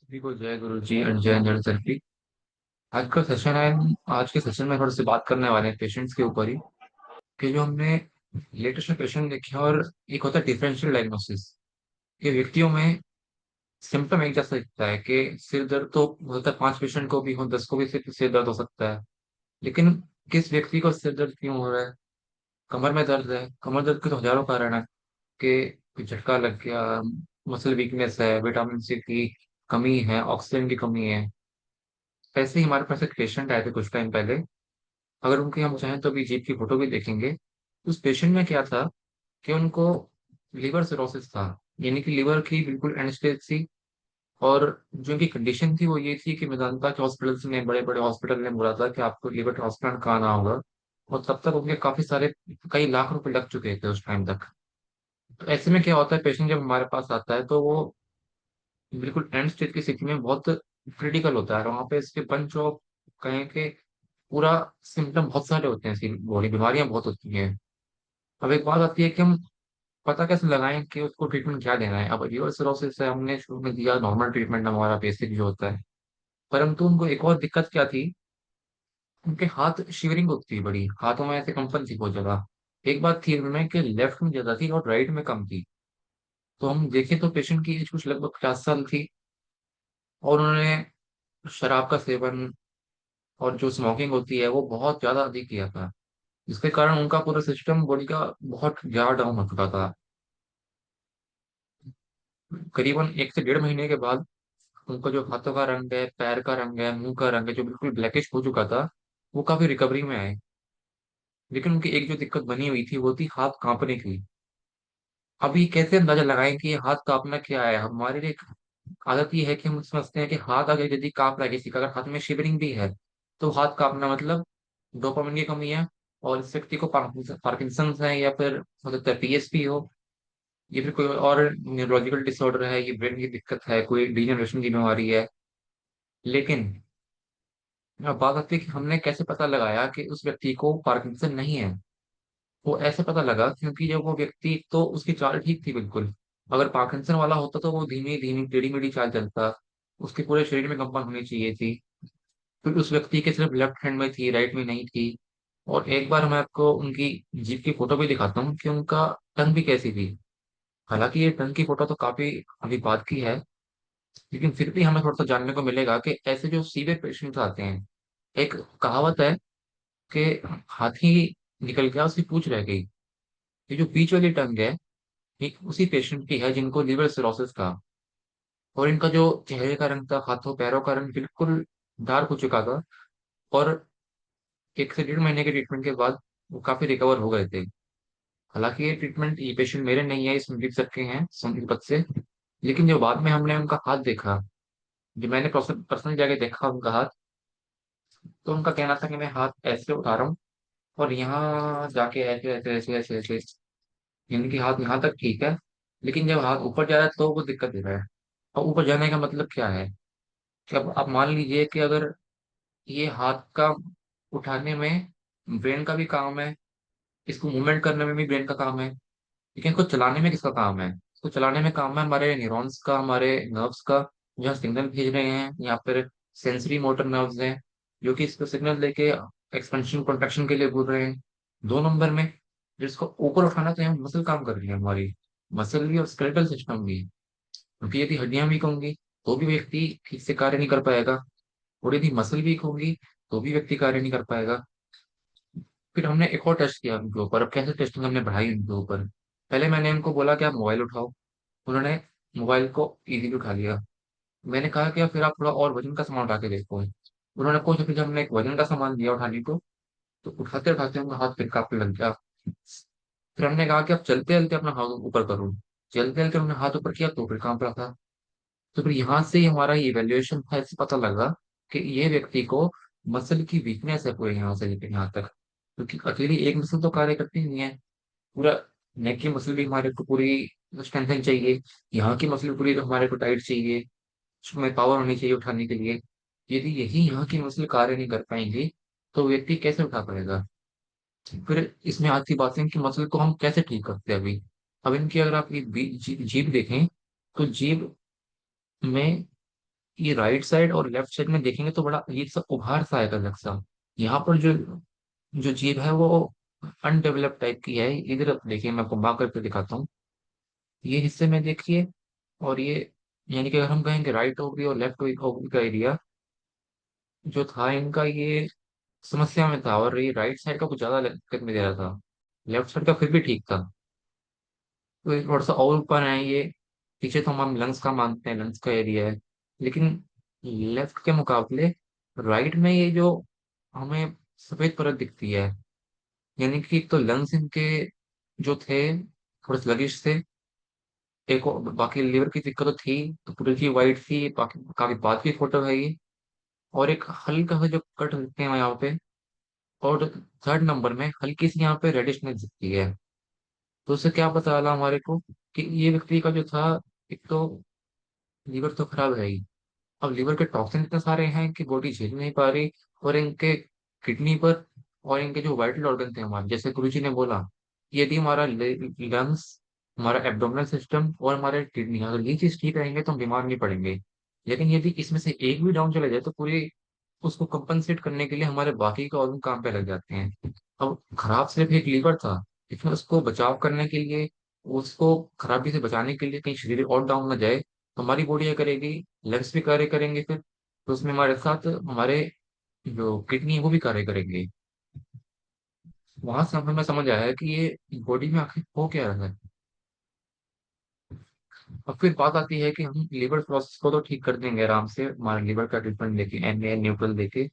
सभी को जय गुरु जी और जय अंजन सर की। आज का सेशन है। आज के सेशन में थोड़ी सी बात करने वाले हैं पेशेंट्स के ऊपर ही, कि जो हमने लेटेस्ट में पेशेंट देखे हैं। और एक होता है डिफरेंशियल डायग्नोसिस, कि व्यक्तियों में सिम्टम एक जैसा दिखता है कि सिर दर्द तो होता है, 5 पेशेंट को भी हो, 10 को भी सिर दर्द हो सकता है। लेकिन किस व्यक्ति को सिर दर्द क्यों हो रहा है? कमर में दर्द है, कमर दर्द के तो हजारों कारण है, कि कोई झटका लग गया, मसल वीकनेस है, विटामिन सी की कमी है, ऑक्सीजन की कमी है। ऐसे ही हमारे पास एक पेशेंट आए थे कुछ टाइम पहले। अगर उनकी हम चाहें तो अभी जीप की फोटो भी देखेंगे। उस पेशेंट में क्या था कि उनको लिवर सिरोसिस था, यानी कि लिवर की बिल्कुल एंड स्टेज थी। और जो उनकी कंडीशन थी वो ये थी कि मेदांता के हॉस्पिटल्स ने, बड़े बड़े हॉस्पिटल ने बोला था कि आपको लिवर ट्रांसप्लांट कराना होगा। और तब तक उनके काफी सारे, कई लाख रुपए लग चुके थे उस टाइम तक। तो ऐसे में क्या होता है, पेशेंट जब हमारे पास आता है तो वो बिल्कुल एंड स्टेज की स्थिति में बहुत क्रिटिकल होता है। और वहाँ पे इसके बंच ऑफ, कहें कि पूरा सिम्टम बहुत सारे होते हैं, इसकी बॉडी बीमारियां बहुत होती हैं। अब एक बात आती है कि हम पता कैसे लगाएं कि उसको ट्रीटमेंट क्या देना है। अब लिवर सिरोसिस है, हमने शुरू में दिया नॉर्मल ट्रीटमेंट हमारा बेसिक जो होता है। परंतु उनको एक और दिक्कत क्या थी, उनके हाथ शिवरिंग होती थी, बड़ी हाथों में ऐसे कंपन थी बहुत ज्यादा। एक बात थी उनमें कि लेफ्ट में ज्यादा थी और राइट में कम थी। तो हम देखें तो पेशेंट की एज कुछ लगभग 50 साल थी। और उन्होंने शराब का सेवन और जो स्मोकिंग होती है वो बहुत ज्यादा अधिक किया था, जिसके कारण उनका पूरा सिस्टम बॉडी का बहुत ज्यादा डाउन हो चुका था। करीबन 1 से 1.5 महीने के बाद उनका जो हाथों का रंग है, पैर का रंग है, मुंह का रंग है, जो बिल्कुल ब्लैकिश हो चुका था, वो काफी रिकवरी में आए। लेकिन उनकी एक जो दिक्कत बनी हुई थी वो थी हाथ कांपने की। अब ये कैसे अंदाजा लगाएं कि ये हाथ कांपना क्या है? हमारी एक आदत ये है कि हम समझते हैं कि हाथ अगर यदि कांप रहा है किसी का, अगर हाथ में शिवरिंग भी है, तो हाथ कांपना मतलब डोपामिन की कमी है। और इस व्यक्ति को पार्किंसंस है, या फिर हो सकता है पीएसपी हो, ये फिर कोई और न्यूरोलॉजिकल डिसऑर्डर है, ये ब्रेन की दिक्कत है, कोई डिजेनरेशन की बीमारी है। लेकिन अब बात आती है कि हमने कैसे पता लगाया कि उस व्यक्ति को पार्किंसन नहीं है। वो ऐसे पता लगा क्योंकि जब वो व्यक्ति, तो उसकी चाल ठीक थी बिल्कुल। अगर पार्किंसन वाला होता तो वो धीमी धीमी टेढ़ी मेढ़ी चाल चलता, उसके पूरे शरीर में कंपन होनी चाहिए थी। फिर उस व्यक्ति के सिर्फ लेफ्ट हैंड में थी, राइट में नहीं थी। और एक बार मैं आपको उनकी जीप की फोटो भी दिखाता हूँ कि उनका टंग भी कैसी थी। हालांकि ये टंग की फोटो तो काफी अभी बात की है, लेकिन फिर भी हमें थोड़ा सा जानने को मिलेगा कि ऐसे जो सीवियर पेशेंट्स आते हैं, एक कहावत है कि हाथी निकल गया उसकी पूंछ रह गई। ये जो बीच वाली टंग है, ये उसी पेशेंट की है जिनको लिवर सिरोसिस था। और इनका जो चेहरे का रंग था, हाथों पैरों का रंग बिल्कुल डार्क हो चुका था। और 1 से 1.5 महीने के ट्रीटमेंट के बाद वो काफी रिकवर हो गए थे। हालांकि ये ट्रीटमेंट, ये पेशेंट मेरे नहीं है, ये संदीप सर के हैं, संदीप पद से। लेकिन जो बाद में हमने उनका हाथ देखा, जो मैंने पर्सनल जाके देखा उनका हाथ, तो उनका कहना था कि मैं हाथ ऐसे उठा रहा हूँ और यहाँ जाके ऐसे ऐसे ऐसे ऐसे ऐसे, यानी कि हाथ यहाँ तक ठीक है, लेकिन जब हाथ ऊपर जा रहा है तो वो दिक्कत दे रहा है। और ऊपर जाने का मतलब क्या है, कि अब आप मान लीजिए कि अगर ये हाथ का उठाने में ब्रेन का भी काम है, इसको मूवमेंट करने में भी ब्रेन का काम है, लेकिन इसको चलाने में किसका काम है? इसको चलाने में काम है हमारे न्यूरॉन्स का, हमारे नर्व्स का, जो सिग्नल भेज रहे हैं, या फिर सेंसरी मोटर नर्व्स हैं, जो कि इसको सिग्नल देके एक्सपेंशन कॉन्ट्रैक्शन के लिए बोल रहे हैं। 2 नंबर में जिसको ऊपर उठाना चाहिए, मसल काम कर रही है हमारी, मसल भी और स्केलेटल सिस्टम भी। क्योंकि यदि हड्डियां वीक होंगी तो भी व्यक्ति ठीक से कार्य नहीं कर पाएगा, और यदि मसल वीक होगी तो भी व्यक्ति कार्य नहीं कर पाएगा। फिर हमने एक और टेस्ट किया उनके ऊपर। अब कैसे टेस्टिंग हमने बढ़ाई उनके ऊपर, पहले मैंने उनको बोला कि आप मोबाइल उठाओ। उन्होंने मोबाइल को इजीली उठा लिया। मैंने कहा कि फिर आप थोड़ा और वजन का सामान उठा के देखो। उन्होंने कुछ, फिर जब हमने एक वजन का सामान दिया उठाने को, तो उठाते उठाते उनका हाथ फिर कांपने लग गया। फिर हमने कहा कि आप चलते चलते अपना हाथ ऊपर करो। चलते चलते उन्होंने हाथ ऊपर किया तो फिर कांप रहा था। तो फिर यहाँ से ही हमारा ये इवेल्युएशन था, इससे पता लगा कि ये व्यक्ति को मसल की वीकनेस है पूरे यहाँ से लेकर यहाँ तक। क्योंकि अकेली एक मसल तो कार्य करती नहीं है, पूरा नेक की मसल भी हमारे को पूरी स्ट्रेंथन चाहिए, यहाँ की मसल पूरी हमारे को टाइट चाहिए, उसमें पावर होनी चाहिए उठाने के लिए। यदि यही यहाँ की मसल कार्य नहीं कर पाएंगे तो व्यक्ति कैसे उठा पाएगा? फिर इसमें आती बात है कि मसल को हम कैसे ठीक करते हैं अभी। अब इनकी अगर आप ये जीभ देखें, तो जीभ में ये राइट साइड और लेफ्ट साइड में देखेंगे तो बड़ा अजीब सा उभार सा है अलग सा। यहाँ पर जो जो जीभ है वो अनडेवलप टाइप की है। इधर देखिए, मैं आपको बांक करके दिखाता हूँ। ये हिस्से में देखिए, और ये, यानी कि अगर हम कहेंगे राइट ओवरी और लेफ्ट ओवरी का एरिया जो था इनका, ये समस्या में था, और ये राइट साइड का कुछ ज्यादा दिक्कत में दे रहा था। लेफ्ट साइड का फिर भी ठीक था। तो ये थोड़ा सा और ऊपर है ये। पीछे तो हम लंग्स का मानते हैं, लंग्स का एरिया है, लेकिन लेफ्ट के मुकाबले राइट में ये जो हमें सफेद परत दिखती है, यानी कि एक तो लंग्स इनके जो थे थोड़े स्लगिश थे। एक बाकी लीवर की दिक्कत तो थी, तो पूरी की वाइट थी, बाकी काफी बाद की फोटो है ये। और एक हल्का सा जो कट दिखते हैं यहाँ पे। और थर्ड नंबर में हल्की सी यहाँ पे रेडिशनेस दिखती है। तो उससे क्या पता चला हमारे को कि ये व्यक्ति का जो था, एक तो लीवर तो खराब है ही। अब लीवर के टॉक्सिन इतने सारे हैं कि बॉडी झेल नहीं पा रही। और इनके किडनी पर और इनके जो वाइटल ऑर्गन थे हमारे, जैसे गुरुजी ने बोला, यदि हमारा लंग्स, हमारा एब्डोमिनल सिस्टम और हमारे किडनी, अगर ये चीज ठीक रहेंगे तो हम बीमार नहीं पड़ेंगे। लेकिन यदि इसमें से एक भी डाउन चला जाए तो पूरी उसको कंपनसेट करने के लिए हमारे बाकी के ऑर्गन काम पे लग जाते हैं। अब खराब सिर्फ एक लीवर था, लेकिन उसको बचाव करने के लिए, उसको खराबी से बचाने के लिए, कहीं शरीर और डाउन ना जाए, तो हमारी बॉडी क्या करेगी, लंग्स भी कार्य करेंगे फिर, तो उसमें हमारे साथ हमारे जो किडनी है वो भी कार्य करेंगे। वहां से हमें समझ आया कि ये बॉडी में आखिर हो क्या रहा है। अब फिर बात आती है कि हम लीवर प्रोसेस को तो ठीक कर देंगे आराम से, हमारे लीवर का ट्रीटमेंट देके, एन न्यूट्रल देके।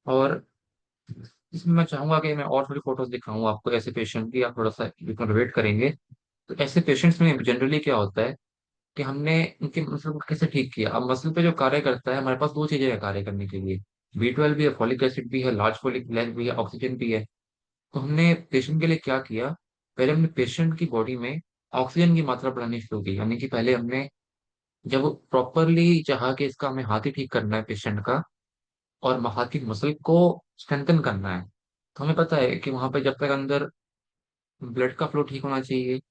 और इसमें मैं चाहूंगा कि मैं और थोड़ी फोटोज दिखाऊं आपको ऐसे पेशेंट की, आप थोड़ा सा वेट करेंगे। तो ऐसे पेशेंट्स में जनरली क्या होता है कि हमने उनके मसल को कैसे ठीक किया। अब मसल पे जो कार्य करता है, हमारे पास दो चीजें हैं कार्य करने के लिए। B12 भी है, फॉलिक एसिड भी है, लार्ज फॉलिक ब्लैक भी है, ऑक्सीजन भी है। तो हमने पेशेंट के लिए क्या किया, पहले हमने पेशेंट की बॉडी में ऑक्सीजन की मात्रा बढ़ानी शुरू की। यानी कि पहले हमने, जब प्रॉपरली चाहा कि इसका हमें हाथ ही ठीक करना है पेशेंट का, और हाथ की मसल को स्ट्रेंथन करना है, तो हमें पता है कि वहां पे जब तक अंदर ब्लड का फ्लो ठीक होना चाहिए,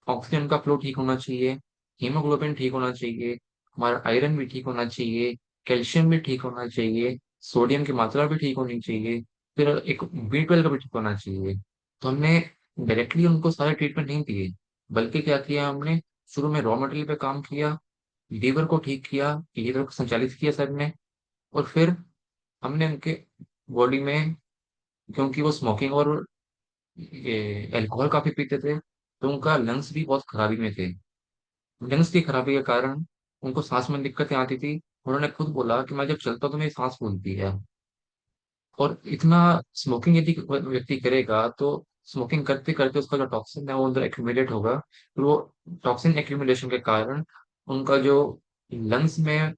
ऑक्सीजन का फ्लो ठीक होना चाहिए, हीमोग्लोबिन ठीक होना चाहिए, हमारा आयरन भी ठीक होना चाहिए, कैल्शियम भी ठीक होना चाहिए, सोडियम की मात्रा भी ठीक होनी चाहिए, फिर एक B12 का भी ठीक होना चाहिए। तो हमने डायरेक्टली उनको सारे ट्रीटमेंट नहीं दिए, बल्कि क्या किया हमने, शुरू में रॉ मटेरियल पे काम किया, लीवर को ठीक किया, लीवर को संचालित किया सर ने। और फिर हमने उनके बॉडी में, क्योंकि वो स्मोकिंग और ये अल्कोहल काफी पीते थे, तो उनका लंग्स भी बहुत खराबी में थे। लंग्स की खराबी के कारण उनको सांस में दिक्कतें आती थी। उन्होंने खुद बोला कि मैं जब चलता हूं तो मेरी सांस फूलती है। और इतना स्मोकिंग यदि व्यक्ति करेगा तो स्मोकिंग करते करते उसका जो टॉक्सिन है वो अंदर एक्यूमुलेट होगा। फिर वो टॉक्सिन एक्यूमुलेशन के कारण उनका जो लंग्स में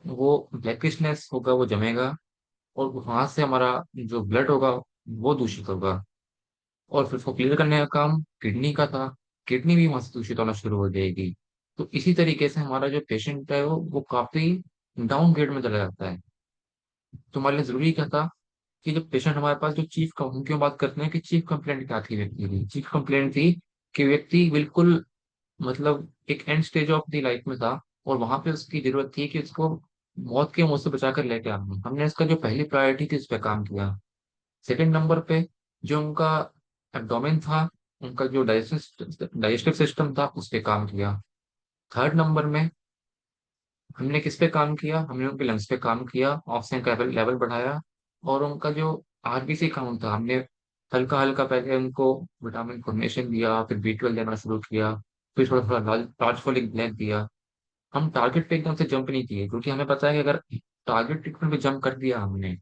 वो ब्लैकिशनेस होगा, वो जमेगा। और वहां से हमारा जो ब्लड होगा वो दूषित होगा। और फिर उसको क्लियर करने का काम किडनी का था, किडनी भी वहां से दूषित होना शुरू हो जाएगी। तो इसी तरीके से हमारा जो पेशेंट है वो काफी डाउन ग्रेड में चला जाता है। तो हमारे लिए जरूरी क्या था कि जब पेशेंट हमारे पास, जो हम क्यों बात करते हैं कि चीफ कंप्लेंट क्या थी व्यक्ति की, चीफ कंप्लेंट थी कि व्यक्ति बिल्कुल, मतलब एक and stage of the life में था, और वहां पे उसकी जरूरत थी कि उसको मौत के मुंह से बचा कर लेके आना। हमने इसका जो पहली प्रायोरिटी थी उस पर काम किया। सेकंड नंबर पे जो उनका एब्डोमेन था, उनका जो डाइजेस्टिव सिस्टम था, उस पे काम किया। थर्ड नंबर में हमने किस पे काम किया, हमने उनके लंग्स पे काम किया, ऑक्सीजन का लेवल बढ़ाया। और उनका जो RBC काउंट था, हमने हल्का हल्का पहले उनको विटामिन फॉर्मेशन दिया, फिर B12 देना शुरू किया, फिर थोड़ा थोड़ा लार्ज फॉलिक ब्लैक दिया। हम टारगेट पे एकदम से जंप नहीं किए, क्योंकि हमें पता है कि अगर टारगेट ट्रीटमेंट पे जंप कर दिया हमने,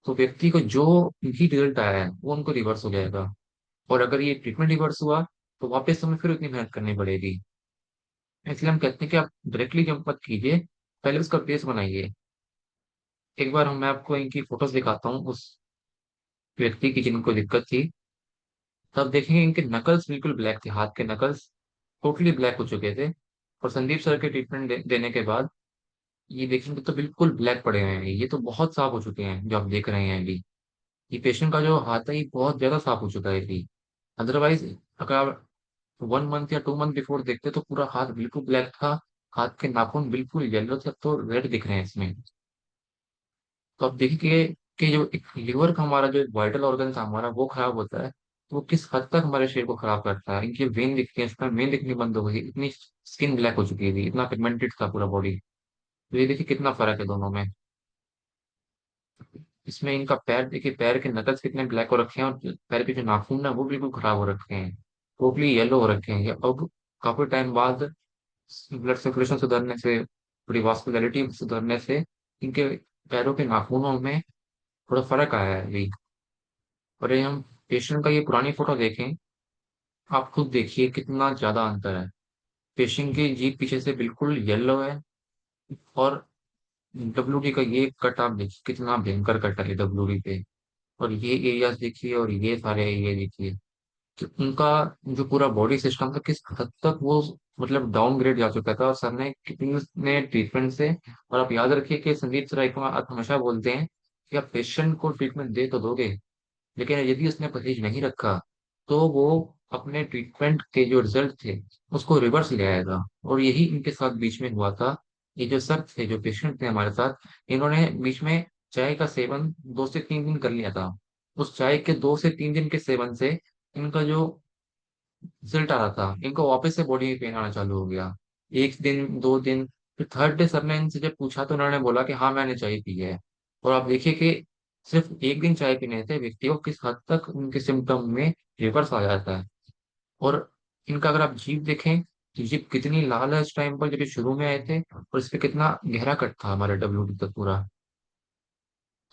तो व्यक्ति को जो भी रिजल्ट आया है वो उनको रिवर्स हो जाएगा। और अगर ये ट्रीटमेंट रिवर्स हुआ तो वापस हमें फिर उतनी मेहनत करनी पड़ेगी। इसलिए हम कहते हैं कि आप डायरेक्टली जंप मत कीजिए, पहले उसका बेस बनाइए। एक बार मैं आपको इनकी फोटोज दिखाता हूँ उस व्यक्ति की जिनको दिक्कत थी। तब देखेंगे इनके नकल्स बिल्कुल ब्लैक थे, हाथ के नकल्स टोटली ब्लैक हो चुके थे। और संदीप सर के ट्रीटमेंट देने के बाद ये देखेंगे तो बिल्कुल ब्लैक पड़े हुए हैं, ये तो बहुत साफ हो चुके हैं जो आप देख रहे हैं अभी। ये पेशेंट का जो हाथ है ये बहुत ज्यादा साफ हो चुका है अभी। अदरवाइज अगर आप 1 मंथ या 2 मंथ बिफोर देखते तो पूरा हाथ बिल्कुल ब्लैक था, हाथ के नाखून बिल्कुल येलो थे, अब तो रेड दिख रहे हैं इसमें। तो आप देखिए कि जो एक लिवर का हमारा जो वाइटल ऑर्गन था हमारा वो खराब होता है, तो वो किस हद तक हमारे शरीर को खराब करता है। इनकी वेन दिखती है, इसमें वेन दिखनी बंद हो गई, इतनी स्किन ब्लैक हो चुकी थी, इतना पिगमेंटेड था पूरा बॉडी। तो ये देखिए कितना फर्क है दोनों में। इसमें इनका पैर देखिए, पैर के नकल्स कितने ब्लैक हो रखे हैं, और पैर के जो नाखून है वो बिल्कुल खराब हो रखे हैं, टोटली येलो हो रखे हैं। ये अब काफी टाइम बाद ब्लड सर्कुलेशन सुधरने से, पूरी वास्कुलरिटी सुधरने से इनके पैरों के नाखूनों में थोड़ा फर्क आया है अभी। और ये हम पेशेंट का ये पुरानी फोटो देखें, आप खुद देखिए कितना ज्यादा अंतर है। पेशेंट की जीभ पीछे से बिल्कुल येलो है, और डब्ल्यू डी का ये कट आप देखिए कितना भयंकर कट है डब्ल्यू डी पे। और ये एरियाज देखिए, और ये सारे एरिया देखिए कि उनका जो पूरा बॉडी सिस्टम था किस हद तक वो मतलब डाउनग्रेड जा चुका था, और सर ने कितने ट्रीटमेंट से। और आप याद रखिए कि संदीप सर एक बात हमेशा बोलते हैं कि आप पेशेंट को ट्रीटमेंट दे तो दोगे, लेकिन यदि उसने परहेज नहीं रखा तो वो अपने ट्रीटमेंट के जो रिजल्ट थे उसको रिवर्स ले आएगा। और यही इनके साथ बीच में हुआ था। ये जो सर थे, जो पेशेंट थे हमारे साथ, इन्होंने बीच में चाय का सेवन 2 से 3 दिन कर लिया था। उस चाय के 2 से 3 दिन के सेवन से इनका जो रिजल्ट आ रहा था, इनको वापस से बॉडी में पेन आना चालू हो गया। 1 दिन, 2 दिन, फिर थर्ड डे सर ने इनसे जब पूछा तो उन्होंने बोला कि हाँ मैंने चाय पी है। और आप देखिए कि सिर्फ एक दिन चाय पीने से व्यक्ति को किस हद तक उनके सिम्टम में रिवर्स आ जाता है। और इनका अगर आप जीभ देखें, तो जीभ कितनी लाल है इस टाइम पर जब ये शुरू में आए थे, और इस पे कितना गहरा कट था हमारे डब्ल्यू तक पूरा।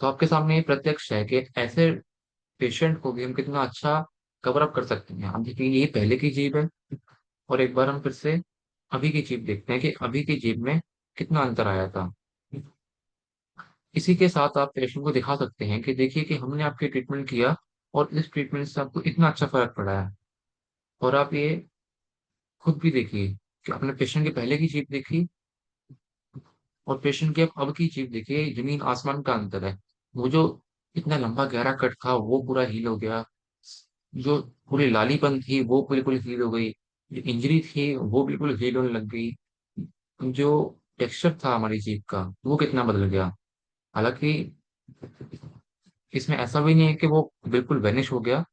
तो आपके सामने ये प्रत्यक्ष है कि ऐसे पेशेंट को भी हम कितना अच्छा कवर अप कर सकते हैं। आप देखिए ये पहले की जीभ है, और एक बार हम फिर से अभी की जीभ देखते हैं कि अभी की जीभ में कितना अंतर आया था। इसी के साथ आप पेशेंट को दिखा सकते हैं कि देखिए कि हमने आपके ट्रीटमेंट किया, और इस ट्रीटमेंट से आपको इतना अच्छा फर्क पड़ा है। और आप ये खुद भी देखिए कि आपने पेशेंट के पहले की जीभ देखी, और पेशेंट की अब की जीभ देखिए, जमीन आसमान का अंतर है। वो जो इतना लंबा गहरा कट था वो पूरा हील हो गया, जो पूरी लालीपन थी वो बिल्कुल हील हो गई, जो इंजरी थी वो बिल्कुल हील होने लग गई, जो टेक्सचर था हमारी जीभ का वो कितना बदल गया। हालांकि इसमें ऐसा भी नहीं है कि वो बिल्कुल वेनिश हो गया,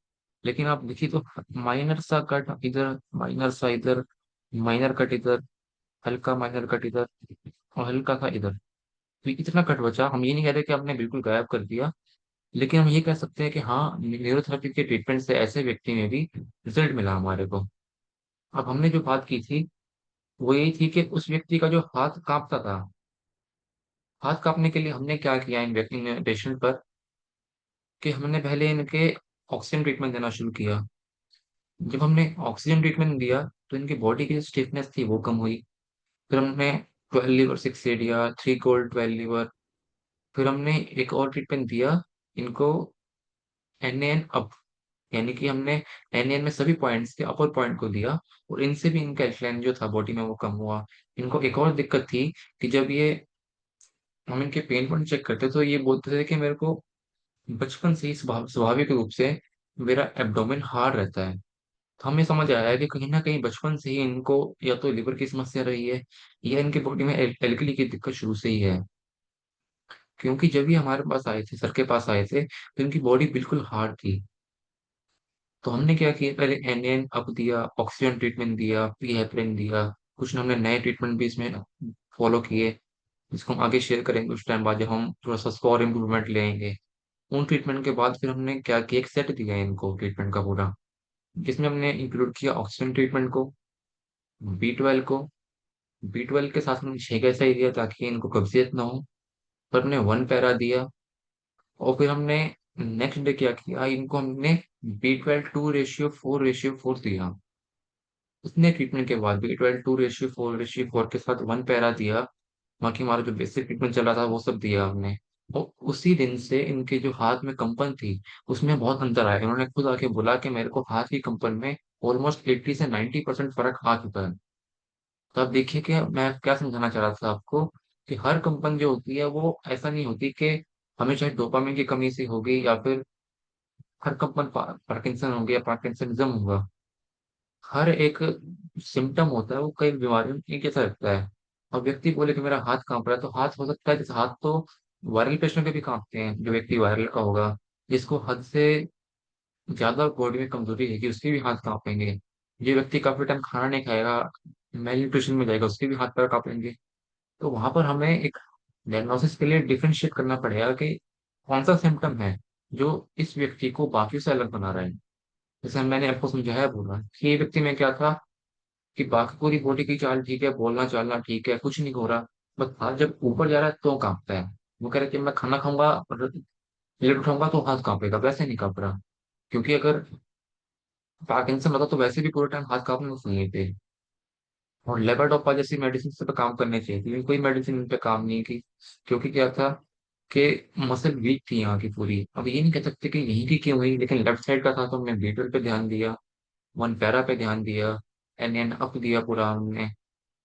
लेकिन आप देखिए तो माइनर सा कट इधर, माइनर सा इधर, माइनर कट इधर, हल्का माइनर कट इधर, और हल्का सा इधर। तो इतना कट बचा, हम ये नहीं कह रहे कि आपने बिल्कुल गायब कर दिया, लेकिन हम ये कह सकते हैं कि हाँ न्यूरोथेरेपी के ट्रीटमेंट से ऐसे व्यक्ति में भी रिजल्ट मिला हमारे को। अब हमने जो बात की थी वो यही थी कि उस व्यक्ति का जो हाथ कांपता था, हाथ कांपने के लिए हमने क्या किया इन व्यक्ति ने पेशेंट पर, कि हमने पहले इनके ऑक्सीजन ट्रीटमेंट देना शुरू किया। जब हमने ऑक्सीजन ट्रीटमेंट दिया तो इनकी बॉडी की जो स्टिफनेस थी वो कम हुई। फिर हमने 12 लीवर 6 दिया, 3 गोल्ड 12 लीवर। फिर हमने एक और ट्रीटमेंट दिया इनको, एन अप, यानी कि हमने एन में सभी पॉइंट्स के अपर पॉइंट को दिया, और इनसे भी इनका एल्कलाइन जो था बॉडी में वो कम हुआ। इनको एक और दिक्कत थी कि जब ये हम इनके पेन पॉइंट चेक करते तो ये बोलते थे कि मेरे को बचपन से ही स्वाभाविक रूप से मेरा एब्डोमेन हार्ड रहता है। तो हमें समझ आया है कि कहीं ना कहीं बचपन से ही इनको या तो लिवर की समस्या रही है, या इनके बॉडी में एल्कली की दिक्कत शुरू से ही है। क्योंकि जब ये हमारे पास आए थे, सर के पास आए थे, तो इनकी बॉडी बिल्कुल हार्ड थी। तो हमने क्या किया, पहले एन अप दिया, ऑक्सीजन ट्रीटमेंट दिया, पी हेपरिन दिया, कुछ हमने नए ट्रीटमेंट भी इसमें फॉलो किए, जिसको हम आगे शेयर करेंगे उस टाइम बाद जब हम थोड़ा सा स्कोर इम्प्रूवमेंट लेंगे। उन ट्रीटमेंट के बाद फिर हमने क्या किया, एक सेट दिया इनको ट्रीटमेंट का पूरा, जिसमें हमने इंक्लूड किया ऑक्सीजन ट्रीटमेंट को, B12 को। B12 के साथ हमने 6 का ही दिया ताकि इनको कब्जियत ना हो। फिर हमने 1 पैरा दिया, और फिर हमने नेक्स्ट डे क्या किया, इनको हमने B12 2:4:4 दिया। उतने ट्रीटमेंट के बाद B12 2:4:4 के साथ 1 पैरा दिया। बाकी हमारा जो बेसिक ट्रीटमेंट चला था वो सब दिया हमने। और उसी दिन से इनके जो हाथ में कंपन थी उसमें बहुत अंतर आया। इन्होंने खुद आके बोला कि मेरे को हाथ की कंपन में ऑलमोस्ट 80 से 90% फर्क आ चुका है। तो आप देखिए कि मैं क्या समझाना चाह रहा था आपको, कि हर कंपन जो होती है वो ऐसा नहीं होती कि हमें चाहे डोपामिन की कमी से होगी, या फिर हर कंपन पार्किंसन हो गया, पार्किंसनिज्म होगा। हर एक सिम्टम होता है वो कई बीमारियों में एक जैसा लगता है। और व्यक्ति बोले कि मेरा हाथ कांप रहा है, तो हाथ हो सकता है, जैसे हाथ तो वायरल पेशेंट के भी कांपते हैं, जो व्यक्ति वायरल का होगा, जिसको हद से ज्यादा बॉडी में कमजोरी है कि उसके भी हाथ कांपेंगे। जो व्यक्ति काफी टाइम खाना नहीं खाएगा, मेल न्यूट्रिशन में जाएगा, उसके भी हाथ पैर कांपेंगे। तो वहां पर हमें एक डायग्नोसिस के लिए डिफरेंशिएट करना पड़ेगा कि कौन सा सिम्टम है जो इस व्यक्ति को बाकी से अलग बना रहा है। जैसे मैंने आपको समझाया, बोला कि ये व्यक्ति में क्या था कि बाकी पूरी बॉडी की चाल ठीक है, बोलना चालना ठीक है, कुछ नहीं हो रहा, बस हाथ जब ऊपर जा रहा है तो कांपता है। वो कह रहे कि मैं खाना खाऊंगा और प्लेट उठाऊंगा तो हाथ कांपेगा, वैसे नहीं कांप रहा। क्योंकि अगर पार्किंसन होता तो वैसे भी पूरे टाइम हाथ कांपने चाहिए थे। और लेवाडोपा जैसी मेडिसिन पे काम करने चाहिए थी, लेकिन कोई मेडिसिन इन पे काम नहीं की। क्योंकि क्या था कि मसल वीक थी यहाँ की पूरी। अब ये नहीं कह सकते कि यहीं की क्यों हुई, लेकिन लेफ्ट साइड का था तो हमने बीटल पे ध्यान दिया, वन पैरा पे ध्यान दिया, एन एन अप दिया पूरा हमने,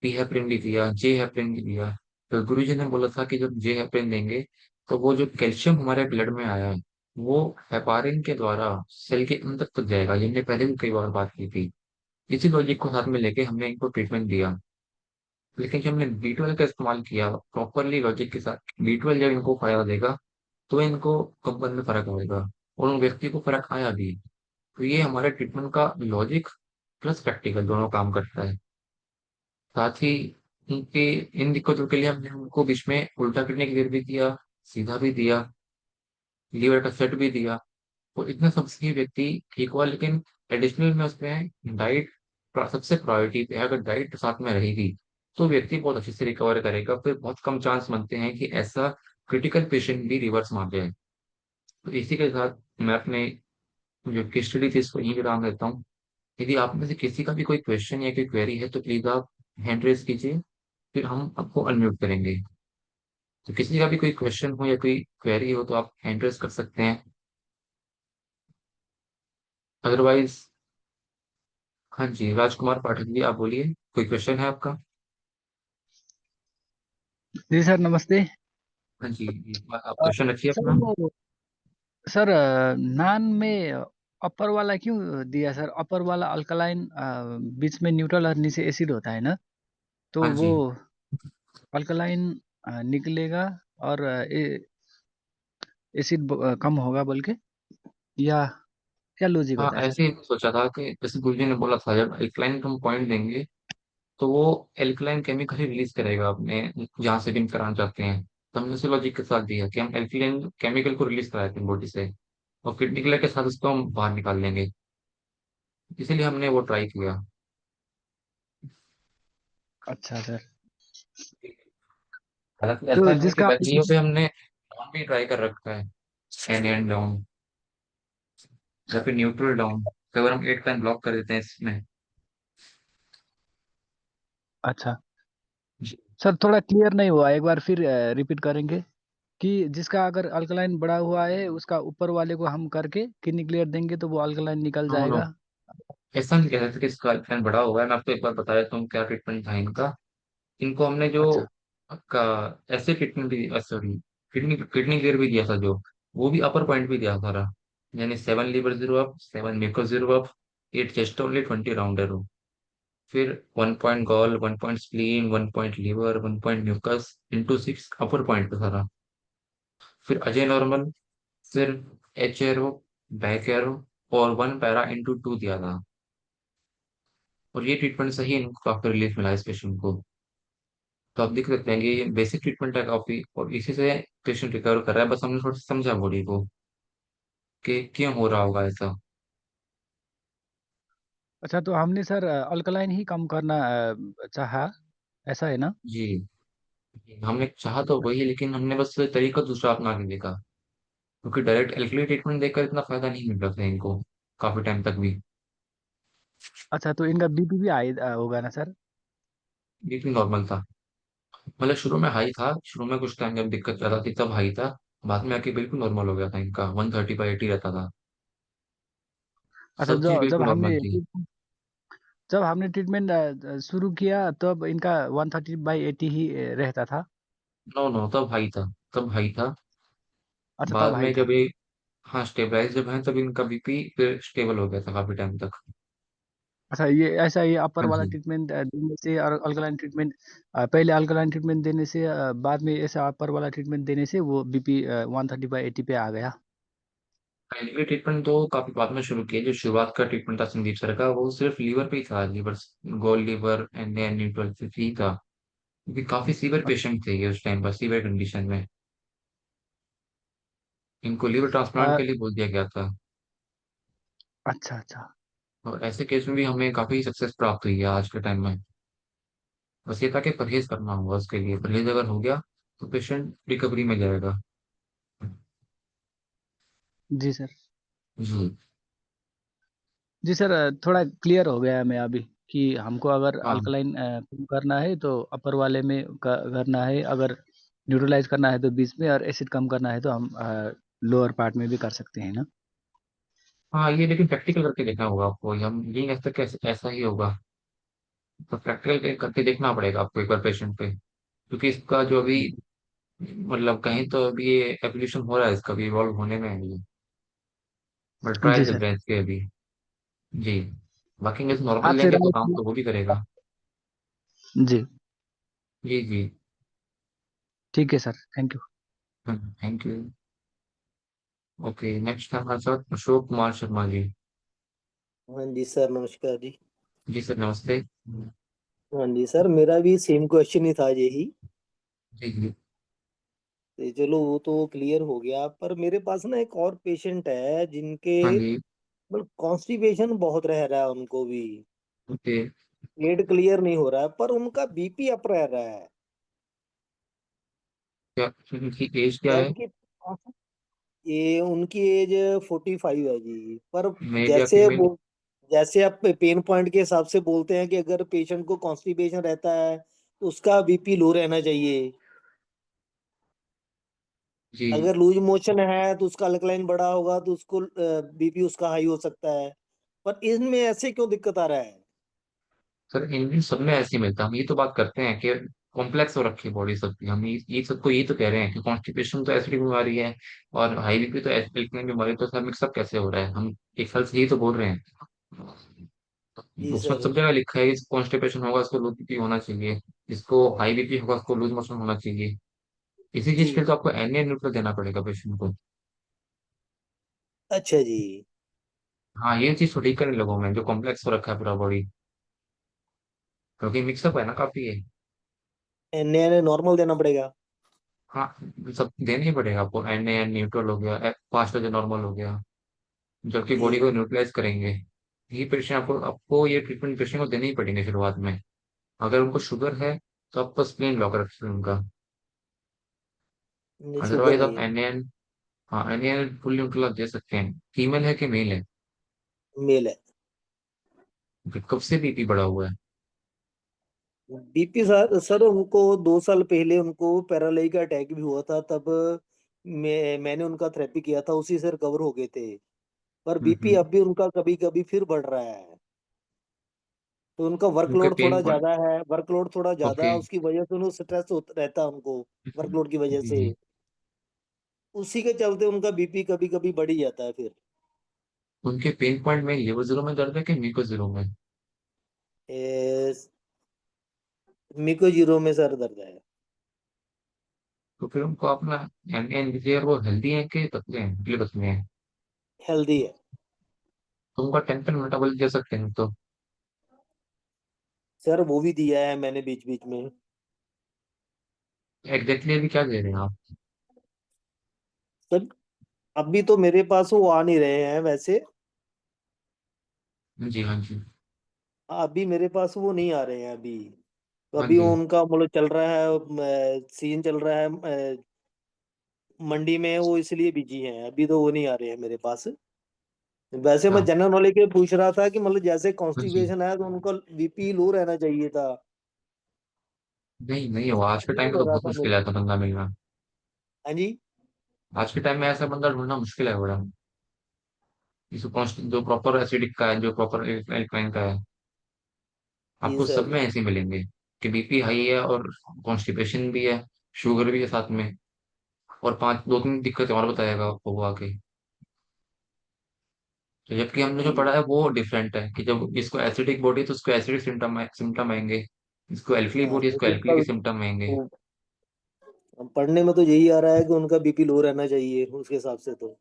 पी हेपरिन भी दिया, जे हेपरिन भी दिया। तो गुरुजी ने बोला था कि जब जे हेपरिन देंगे तो वो जो कैल्शियम हमारे ब्लड में आया है वो हेपारिन के द्वारा सेल के अंदर तक जाएगा। ये हमने पहले भी कई बार बात की थी। इसी लॉजिक को साथ में लेके हमने इनको ट्रीटमेंट दिया। लेकिन जब हमने बी ट्वेल्व का इस्तेमाल किया प्रॉपरली लॉजिक के साथ, बी ट्वेल्व जब इनको फायदा देगा तो इनको कंपन में फर्क आएगा, और उन व्यक्ति को फर्क आया भी। तो ये हमारे ट्रीटमेंट का लॉजिक प्लस प्रैक्टिकल दोनों काम करता है। साथ ही उनके इन दिक्कतों के लिए हमने उनको बीच में उल्टा किडनी क्लियर भी दिया, सीधा भी दिया, लीवर का सेट भी दिया। और इतना सबसे ही व्यक्ति ठीक हुआ। लेकिन एडिशनल में उसमें डाइट सबसे प्रायोरिटी पे है। अगर डाइट साथ में रहेगी तो व्यक्ति बहुत अच्छे से रिकवर करेगा। फिर बहुत कम चांस बनते हैं कि ऐसा क्रिटिकल पेशेंट भी रिवर्स मार जाए। तो इसी के साथ मैं अपने जो केस स्टडी थी इसको यहीं विराम देता हूँ। यदि आप में से किसी का भी कोई क्वेश्चन या कोई क्वेरी है तो प्लीज आप हैंड रेज कीजिए, फिर हम आपको अनम्यूट करेंगे। तो किसी का भी कोई क्वेश्चन हो या कोई क्वेरी हो तो आप हैंड रेज कर सकते हैं। अदरवाइज, हाँ जी, राजकुमार पाठक जी, आप बोलिए, कोई क्वेश्चन है आपका? जी सर, नमस्ते। हाँ जी, आप अ, क्वेश्चन रखिए सर अपना। वो सर नान में अपर वाला क्यों दिया सर? अपर वाला अल्कलाइन, बीच में न्यूट्रल और नीचे एसिड होता है ना, तो हाँ वो जी। अल्कलाइन निकलेगा और एसिड कम होगा बोल के, या क्या लॉजिक हाँ, होता है सर? ऐसे ही सोचा था कि जैसे गुरुजी ने बोला था जब एल्कलाइन हम पॉइंट देंगे तो वो एल्कलाइन केमिकल ही रिलीज करेगा अपने जहाँ से भी हम कराना चाहते हैं। तो हमने उसी लॉजिक के साथ दिया कि हम एल्कलाइन केमिकल को रिलीज कराते हैं बॉडी से, और किडनी क्लियर के साथ उसको हम बाहर निकाल लेंगे। इसीलिए हमने वो ट्राई किया। अच्छा सर। हालांकि तो ऐसा है कि जिसका दवाइयों पे हमने डाउन भी ट्राई कर रखा है, एन एंड डाउन या फिर न्यूट्रल डाउन। तो अगर हम 8 टाइम ब्लॉक कर देते हैं इसमें। अच्छा जी। सर, थोड़ा क्लियर नहीं हुआ, एक बार फिर रिपीट करेंगे कि जिसका अगर अल्कलाइन बढ़ा हुआ है उसका ऊपर वाले को हम करके किडनी क्लियर देंगे तो वो अल्कलाइन निकल नो नो, जाएगा। ऐसा नहीं कह सकते कि इसका ट्रेंड बढ़ा हुआ है। मैं आपको एक बार बता देता हूँ क्या ट्रीटमेंट था इनका। इनको हमने जो अच्छा आपका ऐसे ट्रीटमेंट भी, सॉरी, किडनी किडनी केयर भी दिया था जो, वो भी अपर पॉइंट भी दिया सारा। यानी 7 liver 0 up, 7 mucus 0 up, 8 chest only 20 rounder हो। फिर 1 point gall, 1 point spleen, 1 point liver, 1 point mucus, upper point पे सारा। फिर अजय नॉर्मल, फिर एच एरो, बैक एरो, और 1 पैरा × 2 दिया था। और ये ट्रीटमेंट से ही इनको काफी रिलीफ मिला इस पेशेंट को। तो आप देख सकते हैं कि ये बेसिक ट्रीटमेंट है काफी, और इसी से पेशेंट रिकवर कर रहा है। बस हमने थोड़ा सा समझा बॉडी को कि क्यों हो रहा होगा ऐसा। अच्छा, तो हमने सर अल्कलाइन ही कम करना चाहा, ऐसा है ना? जी, हमने चाहा तो वही, लेकिन हमने बस तरीका दूसरा अपना के देखा। क्योंकि डायरेक्ट एल्कली ट्रीटमेंट देकर इतना फायदा नहीं मिल रहा था इनको काफी टाइम तक भी। अच्छा, तो इनका बीपी भी हाई होगा ना सर? बीपी नॉर्मल था। मतलब शुरू में हाई था, शुरू में कुछ टाइम जब दिक्कत ज्यादा थी तब हाई था। बाद में आके बिल्कुल नॉर्मल हो गया था इनका, 130/80 रहता था। अच्छा, सब चीज जो बिल्कुल नॉर्मल थी। जब हमने ट्रीटमेंट शुरू किया तब इनका 130/80 ही रहता था। नो नो, तब हाई था, तब हाई था। अच्छा, तब बाद हाई में था। जब ये, हाँ, स्टेबलाइज जब है तब इनका बीपी फिर स्टेबल हो गया था काफी टाइम तक। अच्छा, ये ऐसा, ये अपर हाँ वाला जी। ट्रीटमेंट देने से और अल्कलाइन ट्रीटमेंट, पहले अल्कलाइन ट्रीटमेंट देने से बाद में ऐसा अपर वाला ट्रीटमेंट देने से वो बीपी 130/80 पे आ गया। पहले ट्रीटमेंट तो काफी बाद में शुरू किया। जो शुरुआत का ट्रीटमेंट था संदीप सर का, वो सिर्फ लीवर पे ही था। लीवर, गोल लीवर एंड न्यूट्रल सिर्फ ही था, क्योंकि काफी सीवियर पेशेंट थे ये उस टाइम पर, सीवियर कंडीशन में। इनको लीवर ट्रांसप्लांट अ, के लिए बोल दिया गया था। अच्छा अच्छा। और ऐसे केस में भी हमें काफी सक्सेस प्राप्त हुई है आज के टाइम में। बस ये था कि परहेज करना होगा उसके लिए। परहेज अगर हो गया तो पेशेंट रिकवरी में जाएगा। जी सर। जी। जी सर, थोड़ा क्लियर हो गया है मैं अभी कि हमको अगर हाँ अल्कलाइन कम करना है तो अपर वाले में करना है, अगर न्यूट्रलाइज करना है तो बीच में, और एसिड कम करना है तो हम लोअर पार्ट में भी कर सकते हैं ना। हाँ, ये लेकिन प्रैक्टिकल करके देखना होगा आपको। हम ये नहीं कह सकते कैसे ऐसा ही होगा। तो प्रैक्टिकल करके देखना पड़ेगा आपको एक बार पेशेंट पे, क्योंकि इसका जो अभी, मतलब कहीं तो अभी ये एवोल्यूशन हो रहा है, इसका भी इवॉल्व होने में है अभी। बट जी ट्रायल चल सर। रहे हैं इसके अभी। जी। बाकी अगर नॉर्मल आपसे लेंगे तो राय। काम तो वो भी करेगा। जी। जी जी। ठीक है sir, thank you. Thank you. Okay, next है हमारे साथ अशोक कुमार शर्मा जी। हाँ जी सर, नमस्कार जी। जी सर, नमस्ते। हाँ जी सर, मेरा भी सेम क्वेश्चन ही था यही। जी जी। तो चलो वो तो क्लियर हो गया, पर मेरे पास ना एक और पेशेंट है जिनके हाँ जी। मतलब कॉन्स्टिपेशन बहुत रह रहा है उनको भी। ओके। पेट क्लियर नहीं हो रहा है, पर उनका बीपी अप रह रहा है। क्या इनकी एज क्या है? जबकि ये उनकी एज 45 है जी, पर मेल या जैसे फीमेल? वो, जैसे आप पेन पॉइंट के हिसाब से बोलते हैं कि अगर पेशेंट को कॉन्स्टिपेशन रहता है तो उसका बीपी लो रहना चाहिए। जी। अगर लूज मोशन है तो उसका अल्कलाइन बढ़ा होगा तो उसको बीपी उसका हाई हो सकता है। पर इनमें ऐसे क्यों दिक्कत आ रहा है? सर इन सब में ऐसे ही मिलता है। हम ये तो बात करते हैं कि कॉम्प्लेक्स हो रखी है बॉडी सबकी। हम ये सबको ये तो कह रहे हैं कि कॉन्स्टिपेशन तो एसिडिक बीमारी है, और हाई बीपी तो एसिडिक बीमारी। तो सब मिक्सअप कैसे हो रहा है? हम एक साल से यही तो बोल रहे हैं। जी उसमें सर। सब जगह लिखा है, जिसको कॉन्स्टिपेशन होगा उसको लो बीपी होना चाहिए, जिसको हाई बीपी होगा उसको लूज मोशन होना चाहिए। इसी जी। चीज के लिए तो आपको एनए न्यूट्रल देना पड़ेगा पेशेंट को। अच्छा जी। हाँ, ये चीज तो ठीक है इन लोगों में जो कॉम्प्लेक्स हो रखा है पूरा बॉडी, क्योंकि मिक्सअप है ना काफी है। एन नॉर्मल देना पड़ेगा। हाँ, सब देना ही पड़ेगा आपको। एनए न्यूट्रल हो गया, फास्ट जो नॉर्मल हो गया, जबकि जी। बॉडी को न्यूट्रलाइज करेंगे। ये पेशेंट आपको आपको ये ट्रीटमेंट पेशेंट को देने ही पड़ेंगे शुरुआत में। अगर उनको शुगर है तो आपको स्प्लीन ब्लॉक रखिए उनका। नहीं, शुगर अदरवाइज आप नहीं है। एनएन, हाँ एनएन फुल न्यूट्रल आप दे सकते हैं। फीमेल है कि मेल है? मेल है। कब से बीपी बढ़ा हुआ है? बीपी सर सर उनको 2 साल पहले उनको पैरालाइज का अटैक भी हुआ था, तब मैंने उनका थेरेपी किया था, उसी से रिकवर हो गए थे। पर बीपी हम्म। अब भी उनका कभी कभी फिर बढ़ रहा है। तो उनका उनके वर्कलोड पेन थोड़ा पॉइंट। ज्यादा है, वर्कलोड थोड़ा ज्यादा ओके। है, उसकी वजह से उनको स्ट्रेस रहता है उनको, वर्कलोड की वजह जी से। जी। उसी के चलते उनका बीपी कभी कभी बढ़ ही जाता है फिर। उनके पेन पॉइंट में लिवर जीरो में दर्द है कि म्यूको जीरो में? मिको जीरो में सर दर्द है। तो फिर उनको अपना एन एन दीजिए। और वो हेल्दी है कि पतले हैं, पतले पतले हैं? हेल्दी है। तो उनका 10 मेटाबॉलिक दे सकते हैं तो। सर वो भी दिया है मैंने बीच बीच में। एग्जैक्टली अभी क्या दे रहे हैं आप? सर अभी तो मेरे पास वो आ नहीं रहे हैं वैसे। जी हाँ जी। अभी मेरे पास वो नहीं आ रहे हैं अभी। तो हाँ अभी जी। वो उनका मतलब चल रहा है, सीजन चल रहा है मंडी में, वो इसलिए बिजी हैं, अभी तो वो नहीं आ रहे हैं मेरे पास। वैसे मैं हाँ। जनरल नॉलेज के पूछ रहा था कि मतलब जैसे हाँ जी। कॉन्स्टिपेशन है तो उनको बीपी लो रहना चाहिए था। नहीं नहीं, वो आज के टाइम क्लियर पे हो तो रहा बहुत था मुश्किल मेरे। है ऐसा बंदा मिलना। हाँ जी। आज के टाइम में ऐसा बंदा ढूंढना मुश्किल है बड़ा। जो प्रॉपर एसिडिक का है, जो प्रॉपर एल्कलाइन का है। जी आपको सब सर। में ऐसे ही मिलेंगे कि बीपी हाई है और कॉन्स्टिपेशन भी है, शुगर भी है साथ में, और पांच दो तीन दिक्कतें और बताएगा आपको वो आके। तो जबकि हमने जो पढ़ा है वो डिफरेंट है, कि जब इसको एसिडिक बॉडी है तो उसको एसिडिक सिम्टम सिम्टम आएंगे, इसको एल्कली हाँ बॉडी तो इसको एल्कली जिसका के सिम्टम आएंगे। पढ़ने में तो यही आ रहा है कि उनका बीपी लो रहना चाहिए उसके हिसाब से तो।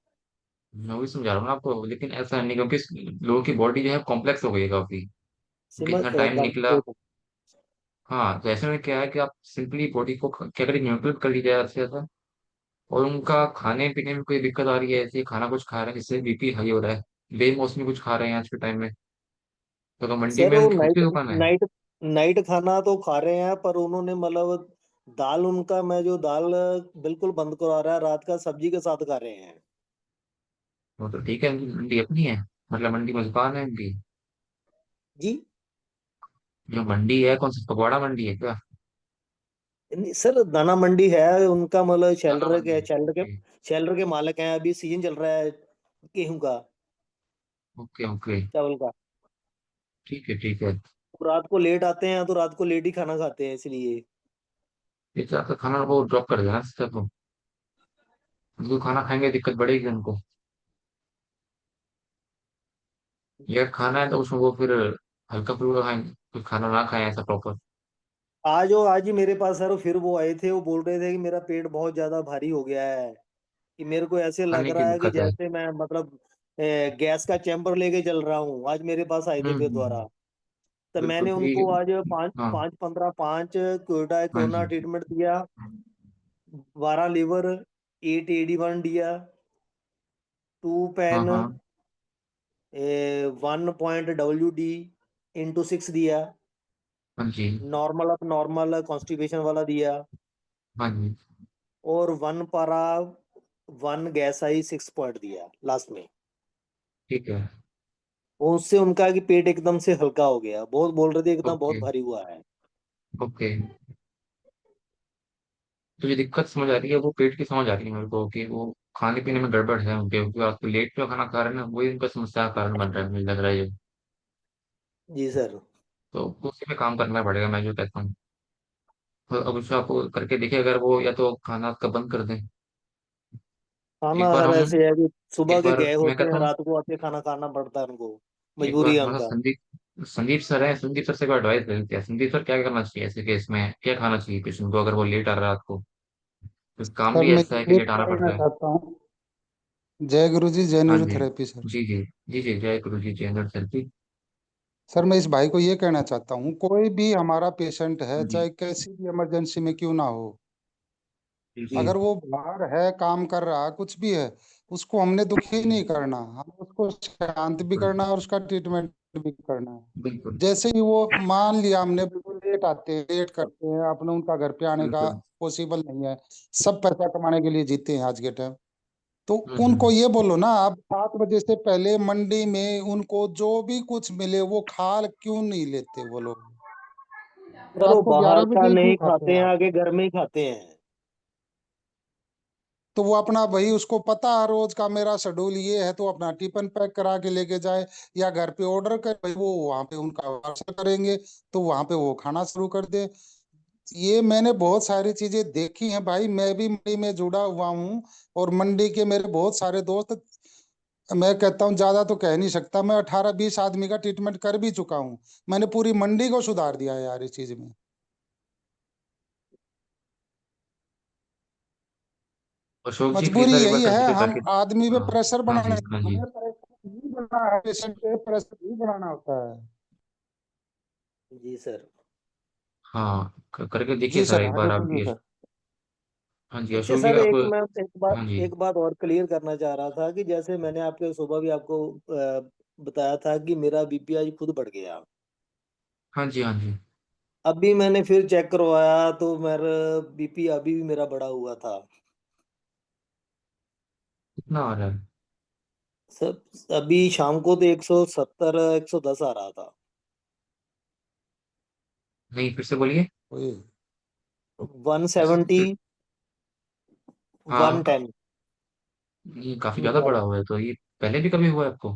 मैं वही समझा रहा हूँ ना आपको, लेकिन ऐसा नहीं, क्योंकि लोगों की बॉडी जो है कॉम्प्लेक्स हो गई है काफी, क्योंकि समझ इतना टाइम निकला। कंप्लीट। हाँ, तो ऐसे में क्या है कि आप सिंपली बॉडी को क्या करिए, न्यूट्रल कर लीजिए अच्छे से। और उनका खाने पीने में कोई दिक्कत आ रही है, ऐसे ही खाना कुछ खा रहे हैं जिससे बीपी हाई हो रहा है, बेमौसमी कुछ खा रहे हैं आज के टाइम में, तो मंडी सर में वो उनकी खुद की नाइट दुकान है। नाइट नाइट खाना तो खा रहे हैं, पर उन्होंने मतलब दाल, उनका मैं जो दाल बिल्कुल बंद करा रहा है, रात का सब्जी के साथ खा रहे हैं। वो तो ठीक है, उनकी मंडी अपनी है, मतलब मंडी में दुकान है उनकी। जी जो मंडी है कौन सा, फगवाड़ा मंडी है क्या? नहीं सर, दाना मंडी है उनका, मतलब दाना शेल्टर मंडी के है, शेल्टर के ओके। शेल्टर के मालिक हैं। अभी सीजन चल रहा है गेहूं का, ओके ओके। चावल का। ठीक है ठीक है। तो रात को लेट आते हैं तो रात को लेट ही खाना खाते हैं इसलिए। ये तो आपका खाना वो ड्रॉप कर देना सिस्टर को, उनको खाना खाएंगे दिक्कत बढ़ेगी उनको। ये खाना है तो उसमें वो फिर हल्का फुल्का खाएंगे, कुछ खाना ना खाएं ऐसा प्रॉपर। आज ही मेरे पास सर फिर वो आए थे, वो बोल रहे थे कि मेरा पेट बहुत ज्यादा भारी हो गया है, कि मेरे को ऐसे लग खाने की रहा है कि दिक्कत है। जैसे मैं मतलब गैस का चैम्बर लेके चल रहा हूँ। आज मेरे पास आए थे फिर हम्म। दोबारा। तो बिल्कुल मैंने भी। उनको आज पाँच हाँ। पाँच पंद्रह पाँच कोयटा हाँ कोरोना जी। ट्रीटमेंट दिया, 12 लीवर, 8 AD1 दिया, 2 पेन, हाँ। 1 पॉइंट WD/6 दिया, हाँ जी। नॉर्मल कॉन्स्टिपेशन वाला दिया, हाँ जी। और 1 पारा 1 गैस आई 6 पॉइंट दिया लास्ट में। ठीक है। वो उससे उनका कि पेट एकदम से हल्का हो गया, बहुत बोल रहे थे एकदम बहुत ओके भारी हुआ है। ओके। तो ये दिक्कत समझ आ रही है, वो पेट की समझ आ रही है मेरे को, कि वो खाने पीने में गड़बड़ है उनके, क्योंकि आपको लेट जो खाना खा रहे हैं ना, वही उनका समस्या का कारण बन रहा है, मुझे लग रहा है ये। जी सर। तो उसी पे काम करना पड़ेगा, मैं जो कहता हूँ। तो अब उसको आपको करके देखिए, अगर वो या तो खाना आपका बंद कर दें। खाना एक बार सर हम ऐसे है कि सुबह एक के बार गए मैं होते कहता हैं, हूँ, रात को आके खाना खाना पड़ता है उनको, एक मजबूरी बार है हमारा उनका। संदीप संदीप सर है, संदीप सर से एडवाइस ले लेते हैं, संदीप सर क्या करना चाहिए ऐसे केस में, क्या खाना चाहिए पेशेंट को अगर वो लेट आ रहा है रात को, क्योंकि काम सर भी मैं ऐसा है कि ये लेट आना कहना पड़ता है। चाहता हूँ, जय गुरु जी, जय हाँ जी। Neurotherapy sir. जी जी। जी जी, जय गुरु जी, जय हिंद सर। सर मैं इस भाई को ये कहना चाहता हूँ, कोई भी हमारा पेशेंट है, जी चाहे कैसी भी इमरजेंसी में क्यों ना हो, जी। अगर वो बाहर है, काम कर रहा है, कुछ भी है, उसको हमने दुखी जी, नहीं करना, हमें उसको शांत भी बिल्कुल करना है और उसका ट्रीटमेंट भी करना है। बिल्कुल। जैसे ही वो मान लिया हमने, बिल्कुल लेट आते हैं, लेट करते हैं, अपने उनका घर पे आने का बिल्कुल। पॉसिबल नहीं है, सब पैसा कमाने के लिए जीते हैं आज के टाइम। तो उनको हम्म। ये बोलो ना, आप 7 बजे से पहले मंडी में उनको जो भी कुछ मिले वो खा क्यों नहीं लेते वो लोग? सर वो रात को ग्यारह बाहर का बजे ही क्यों नहीं खाते खाते हैं हैं, आप? आगे घर में ही खाते हैं। तो वो अपना, भाई उसको पता है रोज का मेरा शेड्यूल ये है, तो अपना टिफिन पैक करा के लेके जाए, या घर पे ऑर्डर कर, भाई वो वहां पे उनका पार्सल करेंगे, तो वहां पे वो खाना शुरू कर दे। ये मैंने बहुत सारी चीजें देखी हैं भाई, मैं भी मंडी में जुड़ा हुआ हूँ, और मंडी के मेरे बहुत सारे दोस्त, मैं कहता हूँ ज्यादा तो कह नहीं सकता, मैं 18-20 आदमी का ट्रीटमेंट कर भी चुका हूँ। मैंने पूरी मंडी को सुधार दिया है यार इस चीज में। अशोक जी प्लीज मजबूरी सर एक बार यही है, कंटिन्यू हम करके। आदमी पे हाँ। प्रेशर हाँ जी बनाने, हाँ जी। हमें प्रेशर नहीं बनाना है, पेशेंट पे प्रेशर नहीं बनाना होता है। जी सर। हाँ, करके देखिए जी सर सर, एक आगे बार आप बोलिए भी। सर। हाँ जी अच्छा अशोक जी सर, आप। हाँ जी। एक बात और क्लियर करना चाह रहा था कि जैसे मैंने आपके सुबह भी आपको बताया था कि मेरा बीपी आज खुद बढ़ गया। हाँ जी। हाँ जी। अभी मैंने फिर चेक करवाया तो मेरा बीपी अभी भी मेरा बढ़ा हुआ था। कितना आ रहा है? सब अभी शाम को तो 170 110 आ रहा था। नहीं, फिर से बोलिए। वही। 170, वन हाँ। टेन ये काफी ज्यादा बड़ा हुआ है, तो ये पहले भी कभी हुआ है आपको?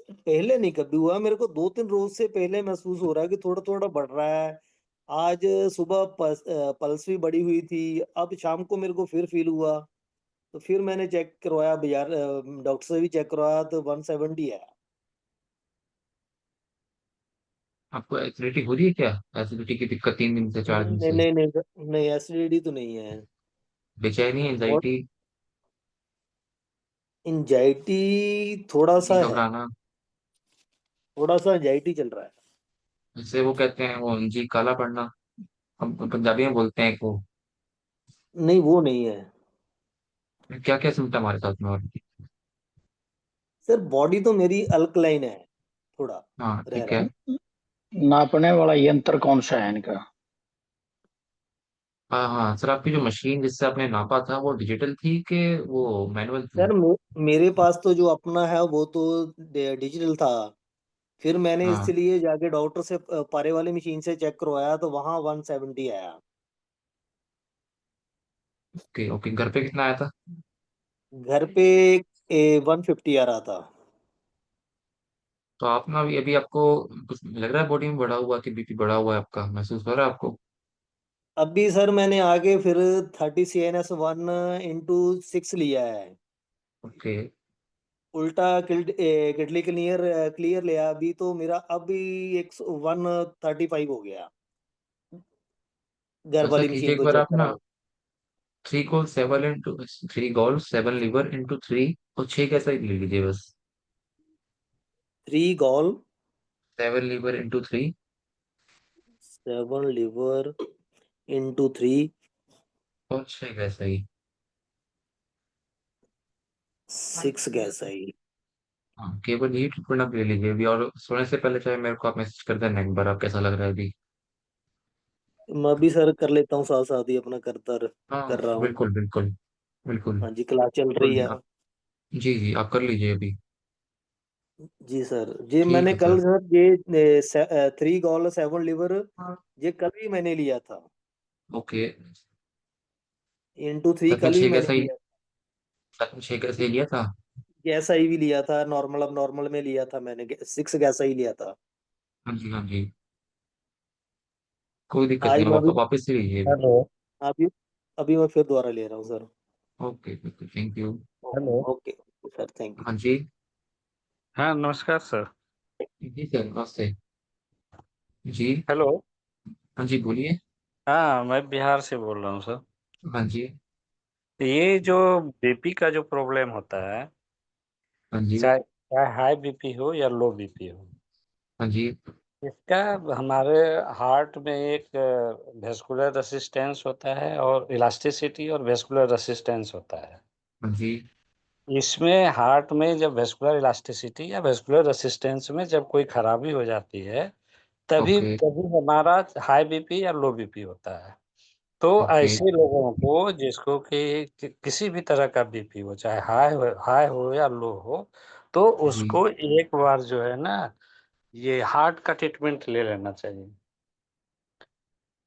पहले नहीं कभी हुआ मेरे को, 2 3 रोज से पहले महसूस हो रहा है कि थोड़ा थोड़ा बढ़ रहा है। आज सुबह पल्स भी बढ़ी हुई थी, अब शाम को मेरे को फिर फील हुआ। तो फिर मैंने चेक करवाया बाजार, डॉक्टर से भी चेक करवाया तो 170 है। आपको एसिडिटी हो रही है क्या? एसिडिटी की दिक्कत 3 दिन से 4 दिन नहीं से? नहीं नहीं नहीं, एसिडिटी तो नहीं है। बेचैनी, और एंजाइटी, एंजाइटी थोड़ा जी सा है, घबराना? थोड़ा सा एंजाइटी चल रहा है। जैसे वो कहते हैं वो जी काला पड़ना, हम पंजाबी में बोलते हैं को। नहीं वो नहीं है क्या क्या सिम्टम हमारे साथ में और? सर, बॉडी तो मेरी अल्कलाइन है, थोड़ा हाँ रह ठीक रहा है। है। नापने वाला यंत्र कौन सा है इनका? हाँ हाँ सर, आपकी जो मशीन जिससे आपने नापा था वो डिजिटल थी कि वो मैनुअल थी? सर मेरे पास तो जो अपना है वो तो डिजिटल था। फिर मैंने हाँ इसलिए जाके डॉक्टर से पारे वाली मशीन से चेक करवाया तो वहां 170 आया। ओके ओके, घर पे कितना आया था? घर पे 150 आ रहा था। तो आप ना अभी अभी आपको कुछ लग रहा है बॉडी में बढ़ा हुआ कि बीपी बढ़ा हुआ है आपका, महसूस हो रहा है आपको? अभी सर मैंने आगे फिर 30 CNS 1/6 लिया है। ओके। उल्टा किडनी क्लियर क्लियर लिया, अभी तो मेरा अभी 135 हो गया, घर ऐसा वाली कीजिए मशीन एक को बार चेक आप करा ना के। 3 गोल 7 लिवर इंटू 3 और 6 कैसा ही ले लीजिए बस। 3 गॉल 7 लिवर इंटू 3 7 लिवर इंटू 3 और 6 कैसा ही। 6 गैस आई। हाँ केवल यही ट्रीटमेंट आप ले लीजिए अभी, और सोने से पहले चाहे मेरे को आप मैसेज कर देना एक बार, आप कैसा लग रहा है अभी। मैं भी सर कर लेता हूँ, साथ साथ ही अपना कर हाँ रहा हूँ। बिल्कुल बिल्कुल बिल्कुल। हाँ जी, क्लास चल कोई रही नहीं है। आप, जी जी आप कर लीजिए अभी। जी सर, ये ठीक मैंने है कल सर। सर ये 3 गॉल 7 लिवर ये कल ही मैंने लिया था। ओके। इंटू 3 साथ में कल ही 6 मैंने कैसा ही, लिया। साथ में 6 कैसे ही लिया था? गैस आई भी लिया था, नॉर्मल अब नॉर्मल में लिया था मैंने, 6 गैस आई लिया था। हाँ जी हाँ जी। कोई दिक्कत आज नहीं, मैं अब भी, आप वापस से लीजिए अभी। हेलो। अभी अभी मैं फिर दोबारा ले रहा हूँ sir. Okay okay thank you. Hello. Okay sir, thank you. हाँ जी। हाँ, नमस्कार सर। जी सर नमस्ते। जी। हेलो। हाँ जी बोलिए। हाँ, मैं बिहार से बोल रहा हूँ सर। हाँ जी ये जो बीपी का जो प्रॉब्लम होता है, हाँ जी चाहे चाहे हाई बीपी हो या लो बीपी हो, हाँ जी इसका हमारे हार्ट में एक वेस्कुलर रेसिस्टेंस होता है और इलास्टिसिटी और वेस्कुलर रेसिस्टेंस होता है। हाँ जी। इसमें हार्ट में जब वेस्कुलर इलास्टिसिटी या वेस्कुलर रेसिस्टेंस में जब कोई खराबी हो जाती है, तभी ओके तभी हमारा हाई बीपी या लो बीपी होता है। तो ओके। ऐसे लोगों को जिसको किसी भी तरह का बीपी हो, चाहे हाई हो या लो हो, तो जी उसको एक बार जो है ना, ये हार्ट का ट्रीटमेंट ले लेना चाहिए।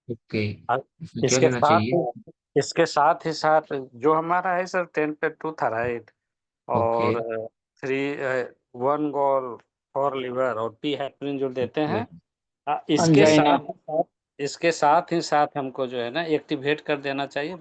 ओके। और इसमें क्या इसके लेना साथ चाहिए? इसके साथ ही साथ जो हमारा है सर 10/2 थायराइड ओके और 1 गॉल 4 लिवर और पी हेपरिन जो देते ओके। हैं, अंजाइना। इसके साथ ही साथ हमको जो है ना एक्टिवेट कर देना चाहिए,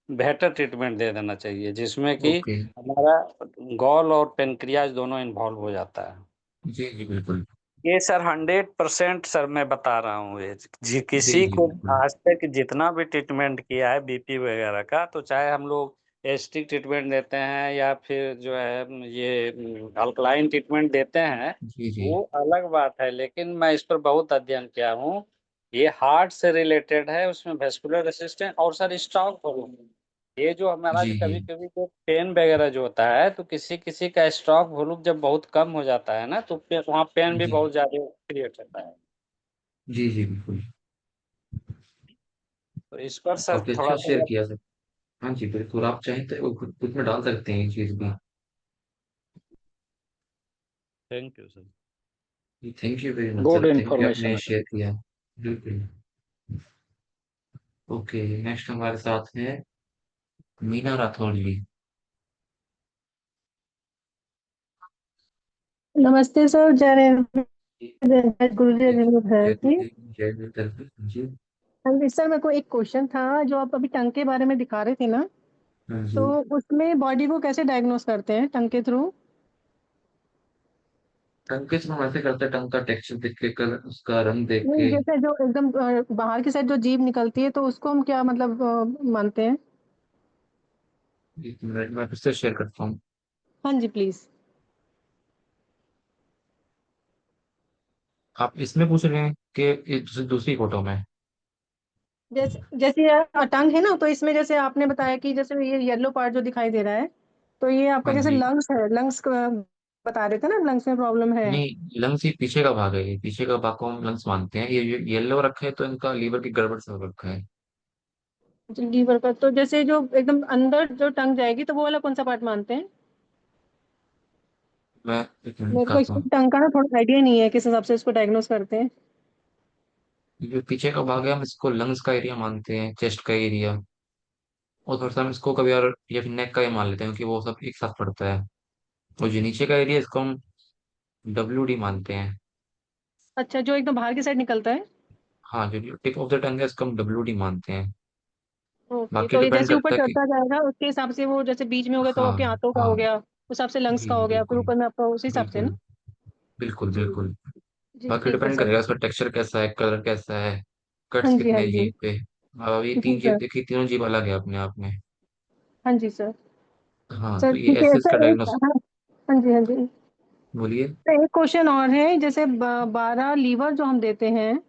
बेटर ट्रीटमेंट दे देना चाहिए, जिसमें कि ओके। हमारा गॉल और पेनक्रियाज दोनों इन्वॉल्व हो जाता है। जी जी बिल्कुल। ये सर 100% सर मैं बता रहा हूँ, ये जी जी किसी जी को बिल्कुल। आज तक जितना भी ट्रीटमेंट किया है बीपी वगैरह का, तो चाहे हम लोग एस्टिक ट्रीटमेंट देते हैं या फिर जो है ये अल्कलाइन ट्रीटमेंट देते हैं, जी जी वो अलग बात है, लेकिन मैं इस पर बहुत अध्ययन किया हूँ। ये हार्ट से रिलेटेड है, उसमें वेस्कुलर रेसिस्टेंस और सर स्ट्रोक वॉल्यूम। ये जो हमारा जी जो जी कभी कभी जो पेन वगैरह जो होता है, तो किसी किसी का स्ट्रोक वॉल्यूम जब बहुत कम हो जाता है ना, तो वहाँ पेन भी जी बहुत ज्यादा क्रिएट होता है। जी जी बिल्कुल। तो इस पर सर काफी अच्छा थोड़ा शेयर सा। किया सर। हाँ जी बिल्कुल, आप चाहें तो वो खुद खुद में डाल सकते हैं ये चीज भी। Thank you sir. Thank you very much good sir, thank you information आपने है सर। शेयर किया। बिल्कुल। ओके नेक्स्ट हमारे साथ है मीना राठौर जी। नमस्ते सर, जी जय गुरु जी, जी जय जय भारत जी। जी जय जय जी। हाँ जी सर, मेरे को एक क्वेश्चन था, जो आप अभी टंग के बारे में दिखा रहे थे ना, हाँ तो जी। उसमें बॉडी को कैसे डायग्नोस करते हैं, टंग के थ्रू? टंग के थ्रू ऐसे करते हैं, टंग का टेक्सचर देख के, कलर, उसका रंग देख नहीं, के। जैसे जो एकदम बाहर की साइड जो जीभ निकलती है, तो उसको हम क्या मतलब मानते हैं? 1 मिनट में फिर से शेयर करता हूँ। हाँ जी, प्लीज। आप इसमें पूछ रहे हैं कि दूसरी फोटो में? जैसे जैसे ये टंग है ना, तो इसमें जैसे आपने बताया कि जैसे ये येलो पार्ट जो दिखाई दे रहा है, तो ये आपका हाँ जैसे जी। लंग्स है, लंग्स बता रहे थे ना, लंग्स में प्रॉब्लम है। नहीं, लंग्स ही पीछे का भाग है, ये पीछे का भाग को हम लंग्स मानते हैं। ये येलो रखा है तो इनका लीवर की गड़बड़ से हो रखा है। लीवर का तो जैसे जो एकदम अंदर जो टंग जाएगी, तो वो वाला कौन सा पार्ट मानते हैं? मैं 1 मिनट मेरे को दिखाता इसमें हूँ। टंग का ना थोड़ा आइडिया नहीं है किस हिसाब से इसको डायग्नोस करते हैं। जो पीछे का भाग है हम इसको लंग्स का एरिया मानते हैं, चेस्ट का एरिया। और थोड़ा सा हम इसको कभी और या फिर नेक का ही मान लेते हैं, क्योंकि वो सब एक साथ पड़ता है। और जो नीचे का एरिया, इसको हम WD मानते हैं। अच्छा, जो एकदम बाहर की साइड निकलता है। हाँ, जो टिप ऑफ द टंग है इसको हम WD मानते हैं। ओके, बाकी तो ये डिपेंड जैसे ऊपर करता है कि, चढ़ता जाएगा उसके हिसाब से, वो जैसे बीच में हो गया तो हाँ आपके हाथों का हाँ, हो गया, उस हिसाब से लंग्स जी का जी हो गया, फिर बिल्कुल। ऊपर में आपका उसी हिसाब से बिल्कुल ना। बिल्कुल जी। बिल्कुल। जी, बाकी ठीक है डिपेंड सर। करेगा उसका टेक्सचर कैसा है, कलर कैसा है, कट्स हाँ जी, हाँ कितने हैं जी। जीभ पे। अब ये जी 3 जीभ सर। देखी, तीनों जीभ अलग है अपने आप में। हाँ जी सर। हाँ, सर तो ये ठीक है ऐसे इसका सर, एक डायग्नोस। हाँ। हाँ जी, हाँ जी। बोलिए। तो एक क्वेश्चन और है, जैसे 12 लीवर जो हम देते हैं,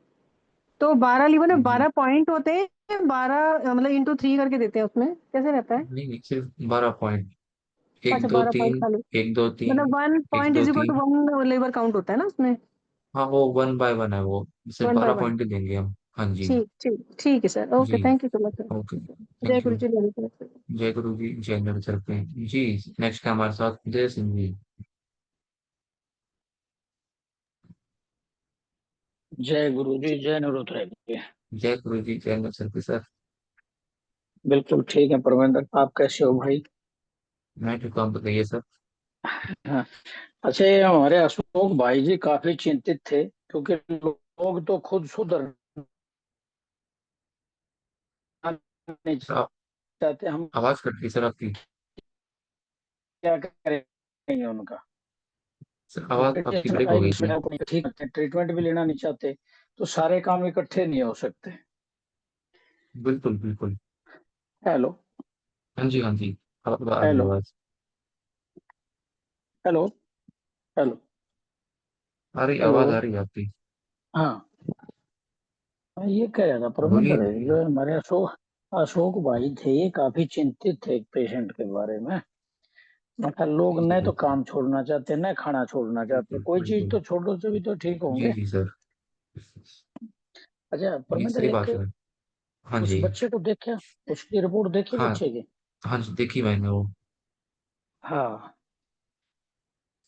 तो 12 लीवर में जी। 12 पॉइंट होते हैं, 12 मतलब इंटू 3 करके देते हैं, उसमें कैसे रहता है? नहीं नहीं, सिर्फ 12 पॉइंट। एक अच्छा, दो 12 पॉइंट तीन खाली? एक दो तीन मतलब वन एक पॉइंट दो इज इक्वल टू तीन 1 लीवर काउंट होता है ना उसमें? हाँ, वो 1 बाय 1 है वो। सिर्फ वन बाय बारह वन। पॉइंट ही देंगे हम। हाँ जी। ठीक ठीक ठीक है सर, ओके, जी। Thank you so much sir. Okay, जय थैंक गुरु यू। जी, जय गुरु। जय गुरु जी, जय नगर चलते हैं जी। नेक्स्ट है हमारे साथ जय सिंह जी। जय गुरु जी, जय निरुद्र जी। जय गुरु जी, जय नगर चलते सर। बिल्कुल ठीक है परमेंद्र, आप कैसे हो भाई? मैं ठीक हूँ, आप बताइए सर। हाँ। अच्छा, ये हमारे अशोक भाई जी काफी चिंतित थे, क्योंकि लोग तो खुद सुधरना नहीं सर, आप चाहते, हम आवाज कट रही सर आपकी। क्या करेंगे उनका? सर, आवाज आपकी ब्रेक हो गई थी। ठीक है, ट्रीटमेंट भी लेना नहीं चाहते, तो सारे काम इकट्ठे नहीं हो सकते। बिल्कुल बिल्कुल। हेलो। हाँ जी हाँ जी। आप आ रही है हेलो। आवाज। हेलो। हेलो। आ रही हेलो। आवाज, आ रही है आपकी। हाँ। मैं ये कह रहा था बोलिए परमेंद्र, बोलिए। जो हमारे अशोक अशोक भाई थे, ये काफी चिंतित थे एक पेशेंट के बारे में। मतलब लोग जी जी न तो बिल्कुल। काम छोड़ना चाहते, न खाना छोड़ना चाहते, बिल्कुल कोई चीज बिल्कुल। तो छोड़ो तो भी तो ठीक जी होंगे। जी सर। अच्छा ये परमेंद्र, सही एक बात है। हाँ उस जी। बच्चे को देखा, उसकी रिपोर्ट देखी हाँ बच्चे की? हाँ जी, देखी मैंने वो। हाँ।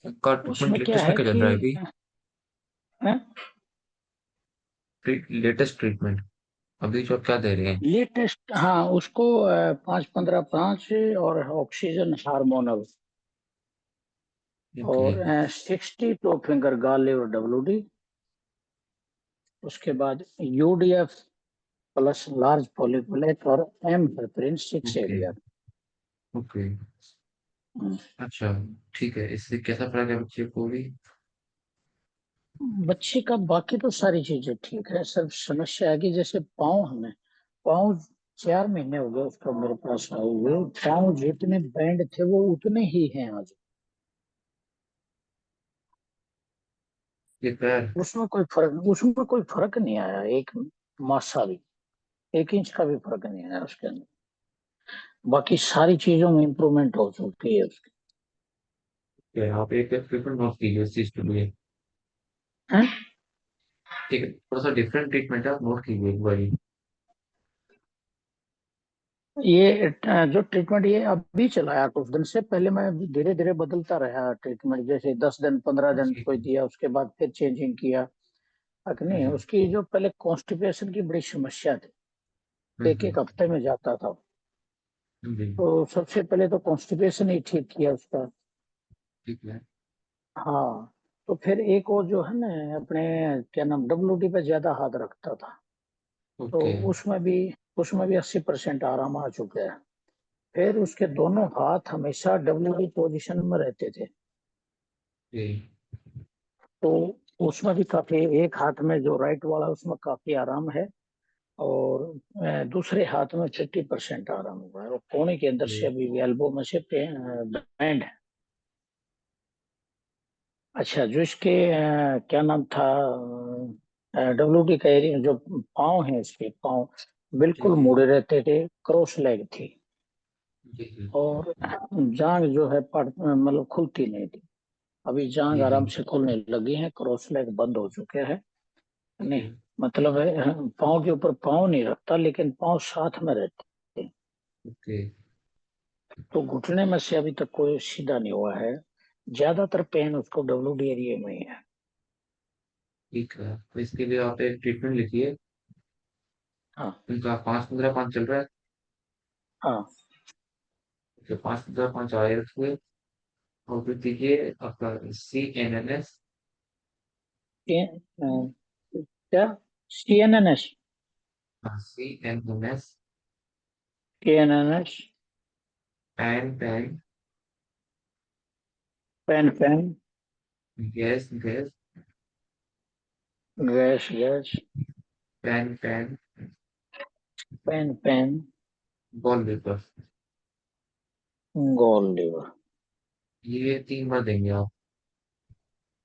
का ट्रीटमेंट उसमें क्या लेटेस्ट में है क्या चल कि रहा है अभी? हैं? लेटेस्ट ट्रीटमेंट अभी जो आप क्या दे रहे हैं? लेटेस्ट, हाँ, उसको 5-15-5 और ऑक्सीजन हार्मोनल, ओके। और 62 फिंगर गाल लेवर WD, उसके बाद UDF प्लस लार्ज फॉलिकुलेट, और M heparin 6 okay. ADR। Okay. अच्छा, ठीक है। इससे कैसा फर्क है बच्चे को भी? बच्चे का बाकी तो सारी चीजें ठीक है, सब समस्या है कि जैसे पाँव, हमें पाँव 4 महीने हो गए उसको मेरे पास आए हुए, पाँव जितने बैंड थे वो उतने ही हैं आज। ये पैर। उसमें कोई फर्क नहीं आया, एक मासा भी, 1 इंच का भी फर्क नहीं आया उसके अंदर। बाकी सारी चीजों में इम्प्रूवमेंट हो चुकी है उसकी। क्या आप एक ट्रीटमेंट नोट कीजिए इस चीज के लिए। हैं? ठीक है, थोड़ा सा डिफरेंट ट्रीटमेंट है, आप नोट कीजिए एक बारी। ये जो ट्रीटमेंट ये अभी चलाया कुछ दिन से पहले, मैं धीरे धीरे बदलता रहा ट्रीटमेंट, जैसे 10 दिन 15 दिन जी कोई जी। दिया, उसके बाद फिर चेंजिंग किया। नहीं, हम्म उसकी जो पहले कॉन्स्टिपेशन की बड़ी समस्या थी, एक हम्म, एक हफ्ते में जाता था। जी। तो सबसे पहले तो कॉन्स्टिपेशन ही ठीक किया उसका। ठीक है। हाँ। तो फिर एक और जो है ना, अपने क्या नाम, WD पे ज्यादा हाथ रखता था, तो ओके। उसमें भी 80% आराम आ चुका है। फिर उसके दोनों हाथ हमेशा WD पोजीशन में रहते थे। जी तो उसमें भी काफी, एक हाथ में जो राइट वाला उसमें काफी आराम है, और दूसरे हाथ में 50% आराम हुआ है, और कोहनी के अंदर जी से अभी एल्बो में से बैंड है। अच्छा, जो इसके क्या नाम था, WD का एरिया, जो पाँव है इसके पाँव जी बिल्कुल जी मुड़े रहते थे, क्रॉस लेग थी, जी जी और जांग जो है मतलब खुलती नहीं थी। अभी जांग जी जी आराम से खुलने लगी है, क्रॉस लेग बंद हो चुके हैं। नहीं, जी मतलब है पाँव के ऊपर पाँव नहीं रखता, लेकिन पाँव साथ में रहते हैं। ओके तो घुटने में से अभी तक कोई सीधा नहीं हुआ है, ज्यादातर पेन उसको WD एरिया में ही है। ठीक है। तो इसके लिए आप एक ट्रीटमेंट लिखिए। हाँ इनका 5-15-5 चल रहा है। हाँ। तो 5-15-5 आए रखिए। और फिर दीजिए आपका CNNS। क्या? CNNS? हाँ CNNS। KNNS? Pan pan pen pen, gas gas gas gas, pan pan pen pen, ball paper. गोल लीवर। ये 3 बार देंगे आप।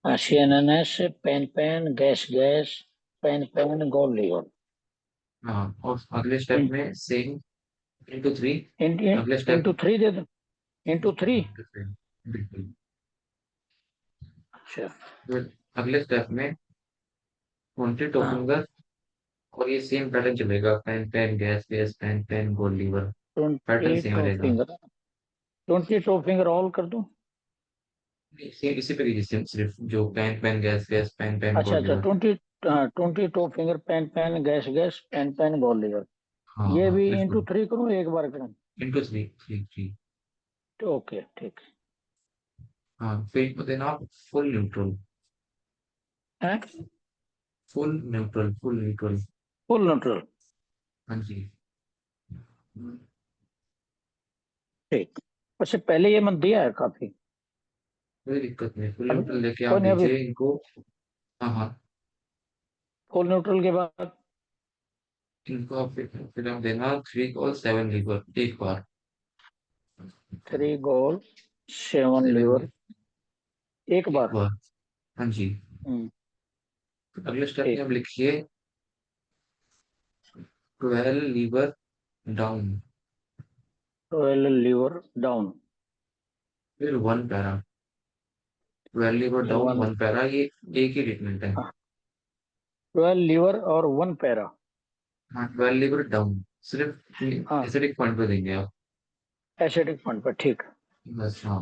CNNS, pen pen, gas gas, pen pen, गोल लीवर। हाँ और अगले स्टेप में सेम into 3। अगले स्टेप इंटू 3 दे दो, इंटू 3। बिल्कुल। अच्छा। फिर अगले स्टेप में 22 हाँ, फिंगर। और ये सेम पैटर्न चलेगा, pen pen gas gas pen pen gold liver. Pattern twenty same two रहेगा। फिंगर 22 फिंगर ऑल कर दूं? सेम इसी पे कीजिए, सिर्फ जो pen pen gas gas pen pen अच्छा गोल्ड अच्छा, liver. 22 finger, pen pen, gas gas, pen pen, गोल लीवर। हाँ ये हाँ भी इंटू बिल्कुल। 3 करूं, एक बार करूं? into 3 3 3। तो ओके, ठीक हाँ फिर इनको देना आप फुल न्यूट्रल। है। Full neutral full neutral. Full neutral, हाँ जी। ठीक। उससे पहले ये मन दिया है काफी। कोई दिक्कत नहीं, फुल अभी न्यूट्रल लेके कोई आप नहीं, अभी दीजिए इनको। हाँ हाँ। फुल न्यूट्रल के बाद इनको आप फिर आप देना 3 और 7 लीवर एक बार। 3 गोल 7 लीवर, सेवन एक एक बार। बार। हाँ जी। हम्म, अगले स्टेप में ठीक। आप लिखिए 12 लीवर डाउन। 12 lever down. फिर 1 para. 12 lever down one, 1 para, ये एक ही ट्रीटमेंट है। 12 लीवर और 1 पैरा। हाँ 12 लीवर डाउन सिर्फ हाँ, एसिडिक पॉइंट पे देंगे आप। एसिडिक पॉइंट पर, ठीक। बस हाँ।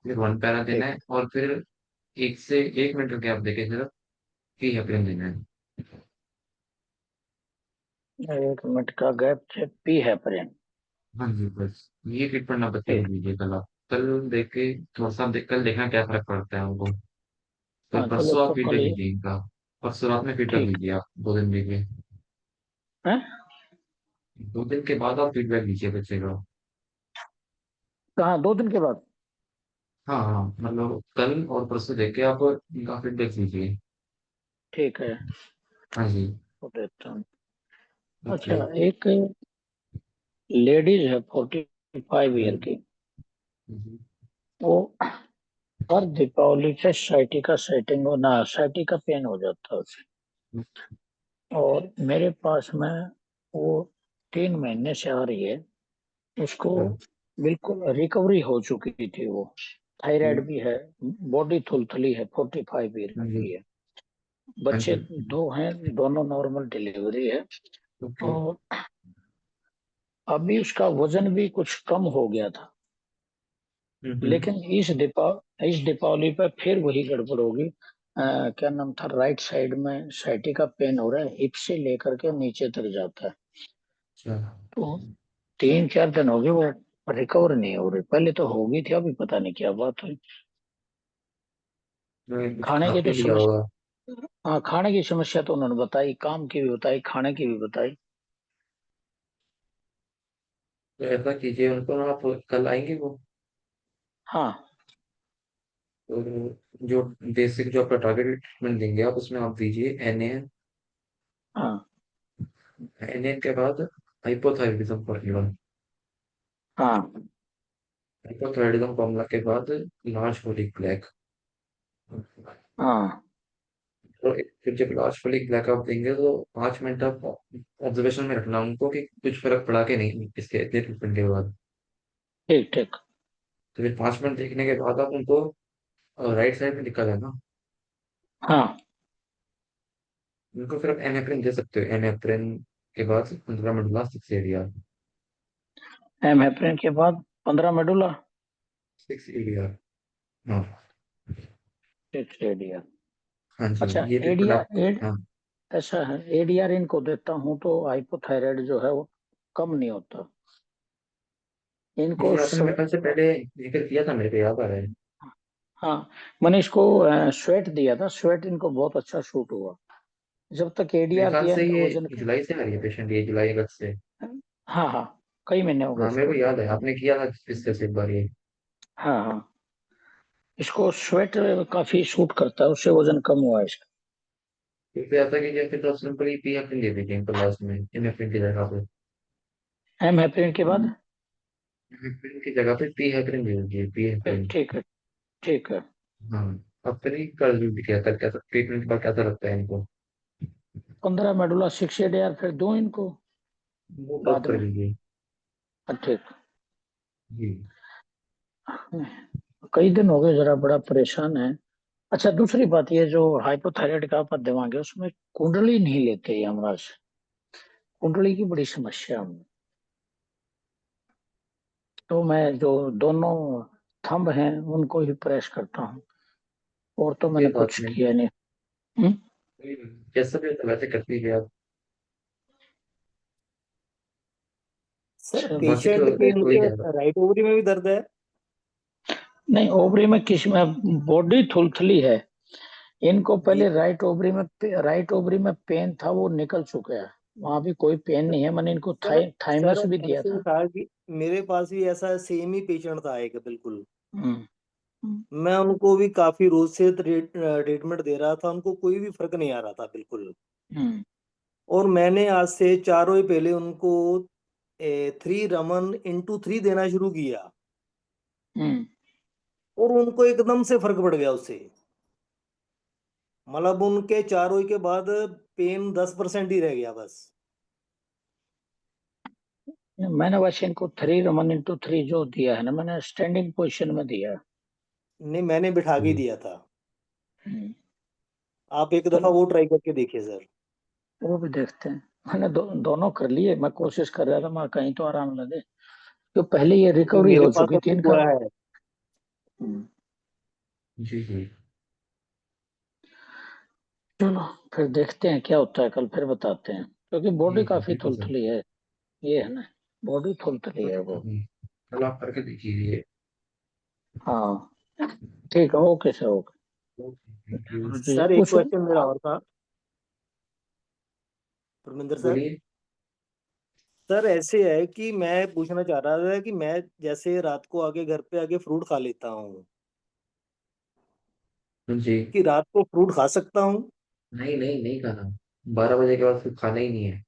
फिर 1 पैरा देना ठीक, है और फिर 1 से 1 मिनट का गैप देके सिर्फ ही हेपरिन देना है। 1 मिनट का गैप से पी हेपरिन। हाँ जी बस। ये ट्रीटमेंट आप बच्चे को ठीक। दीजिए कल आप। कल देख के थोड़ा सा कल देखना क्या फर्क पड़ता है उनको। फिर हाँ, चलो परसों आप तो कल फीडबैक ही। लीजिए इनका। परसों रात में फीडबैक ठीक लीजिए आप 2 दिन लीजिए। है। 2 दिन के बाद आप फीडबैक लीजिए बच्चे का। कहाँ, 2 दिन के बाद? हाँ हाँ मतलब कल और परसों देख के आप इनका फीडबैक लीजिए। ठीक है, हाँ जी। तो देता हूँ। अच्छा, ओके। एक लेडीज है 45 ईयर की, वो हर दीपावली पे साइटिका सेटिंग हो ना, साइटिका पेन हो जाता है उसे। और मेरे पास में वो 3 महीने से आ रही है, उसको बिल्कुल रिकवरी हो चुकी थी वो। थायराइड भी है, बॉडी थुलथुली है, 45 ईयर हाँ जी। की है। हाँ बच्चे जी। 2 हैं, दोनों नॉर्मल डिलीवरी है। ओके। और अभी उसका वजन भी कुछ कम हो गया था, लेकिन इस दीपावली पर फिर वही गड़बड़ होगी। क्या नाम था, राइट साइड में साइटिका पेन हो रहा है, हिप से लेकर के नीचे तक जाता है। अच्छा। तो 3-4 दिन हो गए वो रिकवर नहीं हो रही, पहले तो हो गई थी, अभी पता नहीं क्या बात हुई। मैं कुछ खाने खा की के तो लिया समस्या, होगा। हाँ, खाने की समस्या तो उन्होंने बताई, काम की भी बताई, खाने की भी बताई। तो ऐसा कीजिए, उनको ना आप कल आएंगे वो, हाँ तो जो बेसिक जो आपका टारगेटेड ट्रीटमेंट देंगे आप, उसमें आप दीजिए NaN। हाँ NaN के बाद हाइपोथायराइडिज्म फॉर्मूला, हाँ हाइपोथायराइडिज्म फॉर्मूला के बाद लार्ज फोलिक ब्लैक। हाँ तो फिर जब लार्ज फोलिक ब्लैक आप देंगे तो 5 मिनट आप ऑब्जर्वेशन में रखना उनको कि कुछ फर्क पड़ा के नहीं इसके ट्रीटमेंट के बाद। ठीक ठीक। तो फिर 5 मिनट देखने के बाद आप उनको राइट साइड में दिक्कत है ना, हाँ उनको फिर आप एनेफ्रिन दे सकते हो। एनेफ्रिन के बाद 15 मिनट बाद 6 ADR। एमहेप्रिन के बाद 15 मेडुला 6 ADR। हाँ। 6 एडीआर। हाँ जी, अच्छा ये ट्रीटमेंट एडीआर आप। हाँ, ऐसा है, एडीआर इनको देता हूँ तो हाइपोथायराइड जो है वो कम नहीं होता इनको ये आपने मेरे ख्याल से पहले जिक्र किया था, मेरे को याद आ रहा है। हाँ मैंने इसको स्वेट दिया था, स्वेट इनको बहुत अच्छा शूट हुआ। जब तक मेरे एडीआर ख्याल दिया से इनका ये वजन जुलाई से आ रही है पेशेंट, ये जुलाई अगस्त से। हाँ हाँ कई महीने हो गए हाँ, मेरे को इसको। याद है, आपने किया था डिस्कस एक बार ये। हाँ हाँ इसको स्वेट काफी सूट करता है, उससे वजन कम हुआ है इसका। फिर ऐसा कीजिए, फिर तो सिंपली पी एफ्रिन दे दीजिए इनको लास्ट में, इमेफ्रिन की जगह पे। एमहेप्रिन के बाद इमेफ्रिन की जगह पे पी एफ्रिन दे दीजिए, पी एफ्रिन। ठीक है ठीक है। हाँ। अब फिर कल भी क्या कर, कैसा ट्रीटमेंट के बाद कैसा लगता है इनको, 15 मेडुला 6 एडीआर फिर दूं इनको वो कल बाद कर में। लीजिए। ठीक। जी। कई दिन हो गए, जरा बड़ा परेशान है। अच्छा दूसरी बात, ये जो हाइपोथायराइड का आप दिमाग है उसमें कुंडली नहीं लेते ये हमारा, कुंडली की बड़ी समस्या है। तो मैं जो दोनों थंब हैं उनको ही प्रेस करता हूँ, और तो कोई मैंने बात कुछ नहीं, किया नहीं। हम्म? जैसा भी होता है वैसे कर लीजिए आप। सर अच्छा बाकी तो पेशेंट के हो ही इनके जाएगा। राइट ओवरी में भी दर्द है? नहीं, ओवरी में किस में बॉडी थुलथुली है। इनको जी पहले राइट ओवरी में पेन था, वो निकल चुका है, वहां भी कोई पेन नहीं है। मैंने इनको सर सर थाइमस भी दिया ऐसे था। था कि मेरे पास भी ऐसा सेम ही पेशेंट था एक, बिल्कुल। हम्म हम्म मैं उनको भी काफी रोज से ट्रीटमेंट दे रहा था, उनको कोई भी फर्क नहीं आ रहा था बिल्कुल। हम्म और मैंने आज से 4 रोज पहले उनको 3 रमन × 3 देना शुरू किया, हम्म। और उनको एकदम से फर्क पड़ गया उससे। मतलब उनके 4 रोज के बाद पेन 10% ही रह गया बस। मैंने वैसे इनको 3 रमन × 3 जो दिया है ना, मैंने स्टैंडिंग पोजीशन में दिया है। नहीं, मैंने बिठा के दिया था। हम्म, आप एक दफा चलो वो ट्राई करके देखिए सर। वो भी देखते हैं। मैंने दोनों कर लिए, मैं कोशिश कर रहा था मैं कहीं तो आराम लगे, तो पहले ये नहीं, रिकवरी मेरे हो पास चुकी थी अभी इनका। हुआ है। जी जी। चलो फिर देखते हैं क्या होता है, कल फिर बताते हैं, क्योंकि जी बॉडी जी, काफी बिल्कुल सर। थुलथुली है। ये है ना, बॉडी थुलथुली कोई है वो। दिक्कत नहीं, कल आप करके देखिए। हाँ ठीक है, okay sir okay. Okay, thank you. जी सर एक पूछो। क्वेश्चन मेरा और था, परमिंदर सर। बोलिए। सर ऐसे है कि मैं पूछना चाह रहा था कि मैं जैसे रात को आके घर पे आके फ्रूट खा लेता हूँ, जी। कि रात को फ्रूट खा सकता हूँ? नहीं नहीं, नहीं खाना, 12 बजे के बाद फिर खाना ही नहीं है।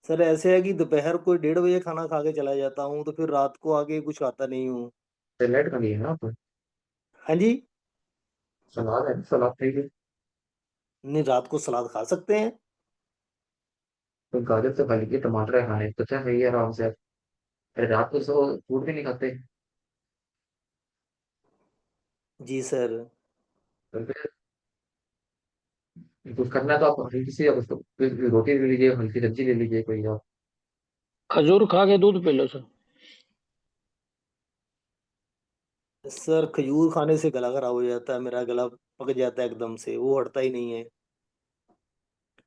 सर ऐसे है कि दोपहर को 1:30 बजे खाना खा के चला जाता हूँ, तो फिर रात को आके कुछ खाता नहीं हूँ। सैलेड खा लिया ना आप, हाँ जी। सलाद है, सलाद खाइए। नहीं, रात को सलाद खा सकते हैं? तो गाजर तो खा लीजिए, टमाटर है खाने तो अच्छा, सही है आराम से आप। अरे रात को सो फ्रूट भी नहीं खाते, जी सर। तो फिर कुछ करना है तो आप हल्की सी, आप उसको फिर रोटी ले लीजिए, हल्की सब्जी ले लीजिए कोई आप। खजूर खा के दूध पी लो सर। सर खजूर खाने से गला खराब हो जाता है, मेरा गला पक जाता है एकदम से, वो हटता ही नहीं है।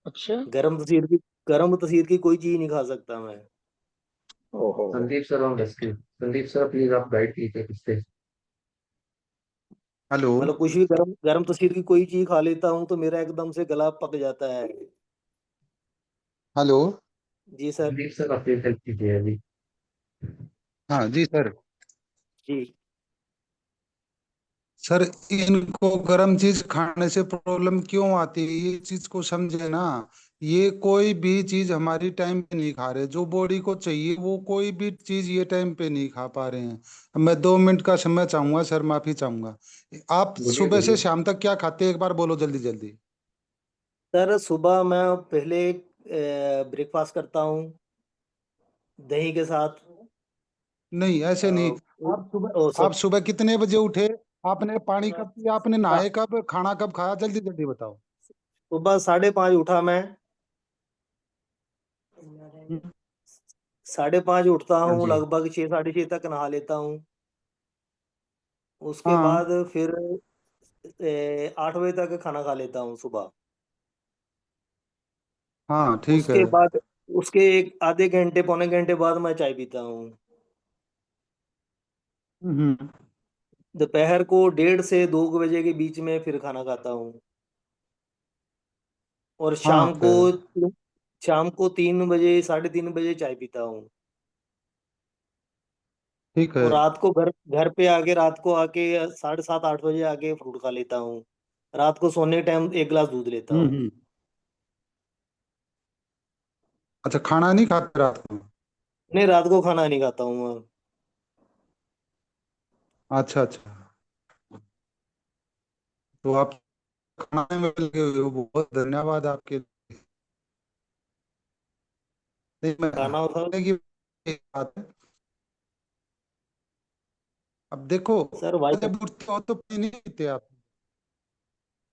अच्छा। गर्म तसीर की गर्म तसीर की कोई चीज नहीं खा सकता मैं। ओहो। Sandeep sir on rescue, Sandeep sir please आप गाइड कीजिए किससे। हेलो। मतलब कुछ भी गर्म गर्म तसीर की कोई चीज खा लेता हूँ तो मेरा एकदम से गला पक जाता है। हेलो। जी सर। संदीप सर आप प्लीज हेल्प कीजिए अभी। हाँ जी सर। जी सर, इनको गर्म चीज खाने से प्रॉब्लम क्यों आती है, ये चीज को समझे ना। ये कोई भी चीज हमारी टाइम पे नहीं खा रहे, जो बॉडी को चाहिए वो कोई भी चीज ये टाइम पे नहीं खा पा रहे हैं। मैं 2 मिनट का समय चाहूंगा सर, माफी चाहूंगा। आप बोलिए सुबह से बोलिए। शाम तक क्या खाते हैं, एक बार बोलो जल्दी जल्दी। सर, सुबह मैं पहले ब्रेकफास्ट करता हूँ दही के साथ। नहीं ऐसे नहीं। ओ आप सॉरी, सुबह कितने बजे उठे, आपने पानी कब पिया, आपने नहाए कब, खाना कब खाया, जल्दी जल्दी बताओ। सुबह 5:30 उठा मैं। हम्म। 5:30 उठता हाँ हूँ, जी। लगभग 6, 6:30 तक नहा लेता हूँ। उसके हाँ बाद फिर 8 बजे तक खाना खा लेता हूँ सुबह। हाँ ठीक है। उसके बाद उसके एक आधे घंटे पौने घंटे बाद मैं चाय पीता हूँ। हम्म। दोपहर को 1:30 से 2 बजे के बीच में फिर खाना खाता हूँ। और हाँ शाम को 3 बजे 3:30 बजे चाय पीता हूँ। ठीक है। और रात को रात को आके 7:30 8 बजे आके फ्रूट खा लेता हूँ। रात को सोने के टाइम एक गिलास दूध लेता हूँ। हम्म। अच्छा, खाना नहीं खाते रात को। नहीं, रात को खाना नहीं खाता हूँ मैं। अच्छा अच्छा। तो आप खाने में लगे हुए हो, बहुत धन्यवाद आपके लिए। नहीं, मैं खाना था। खाने की बात है। अब देखो, सर वाई कट जब उठते हो तो पानी नहीं पीते आप।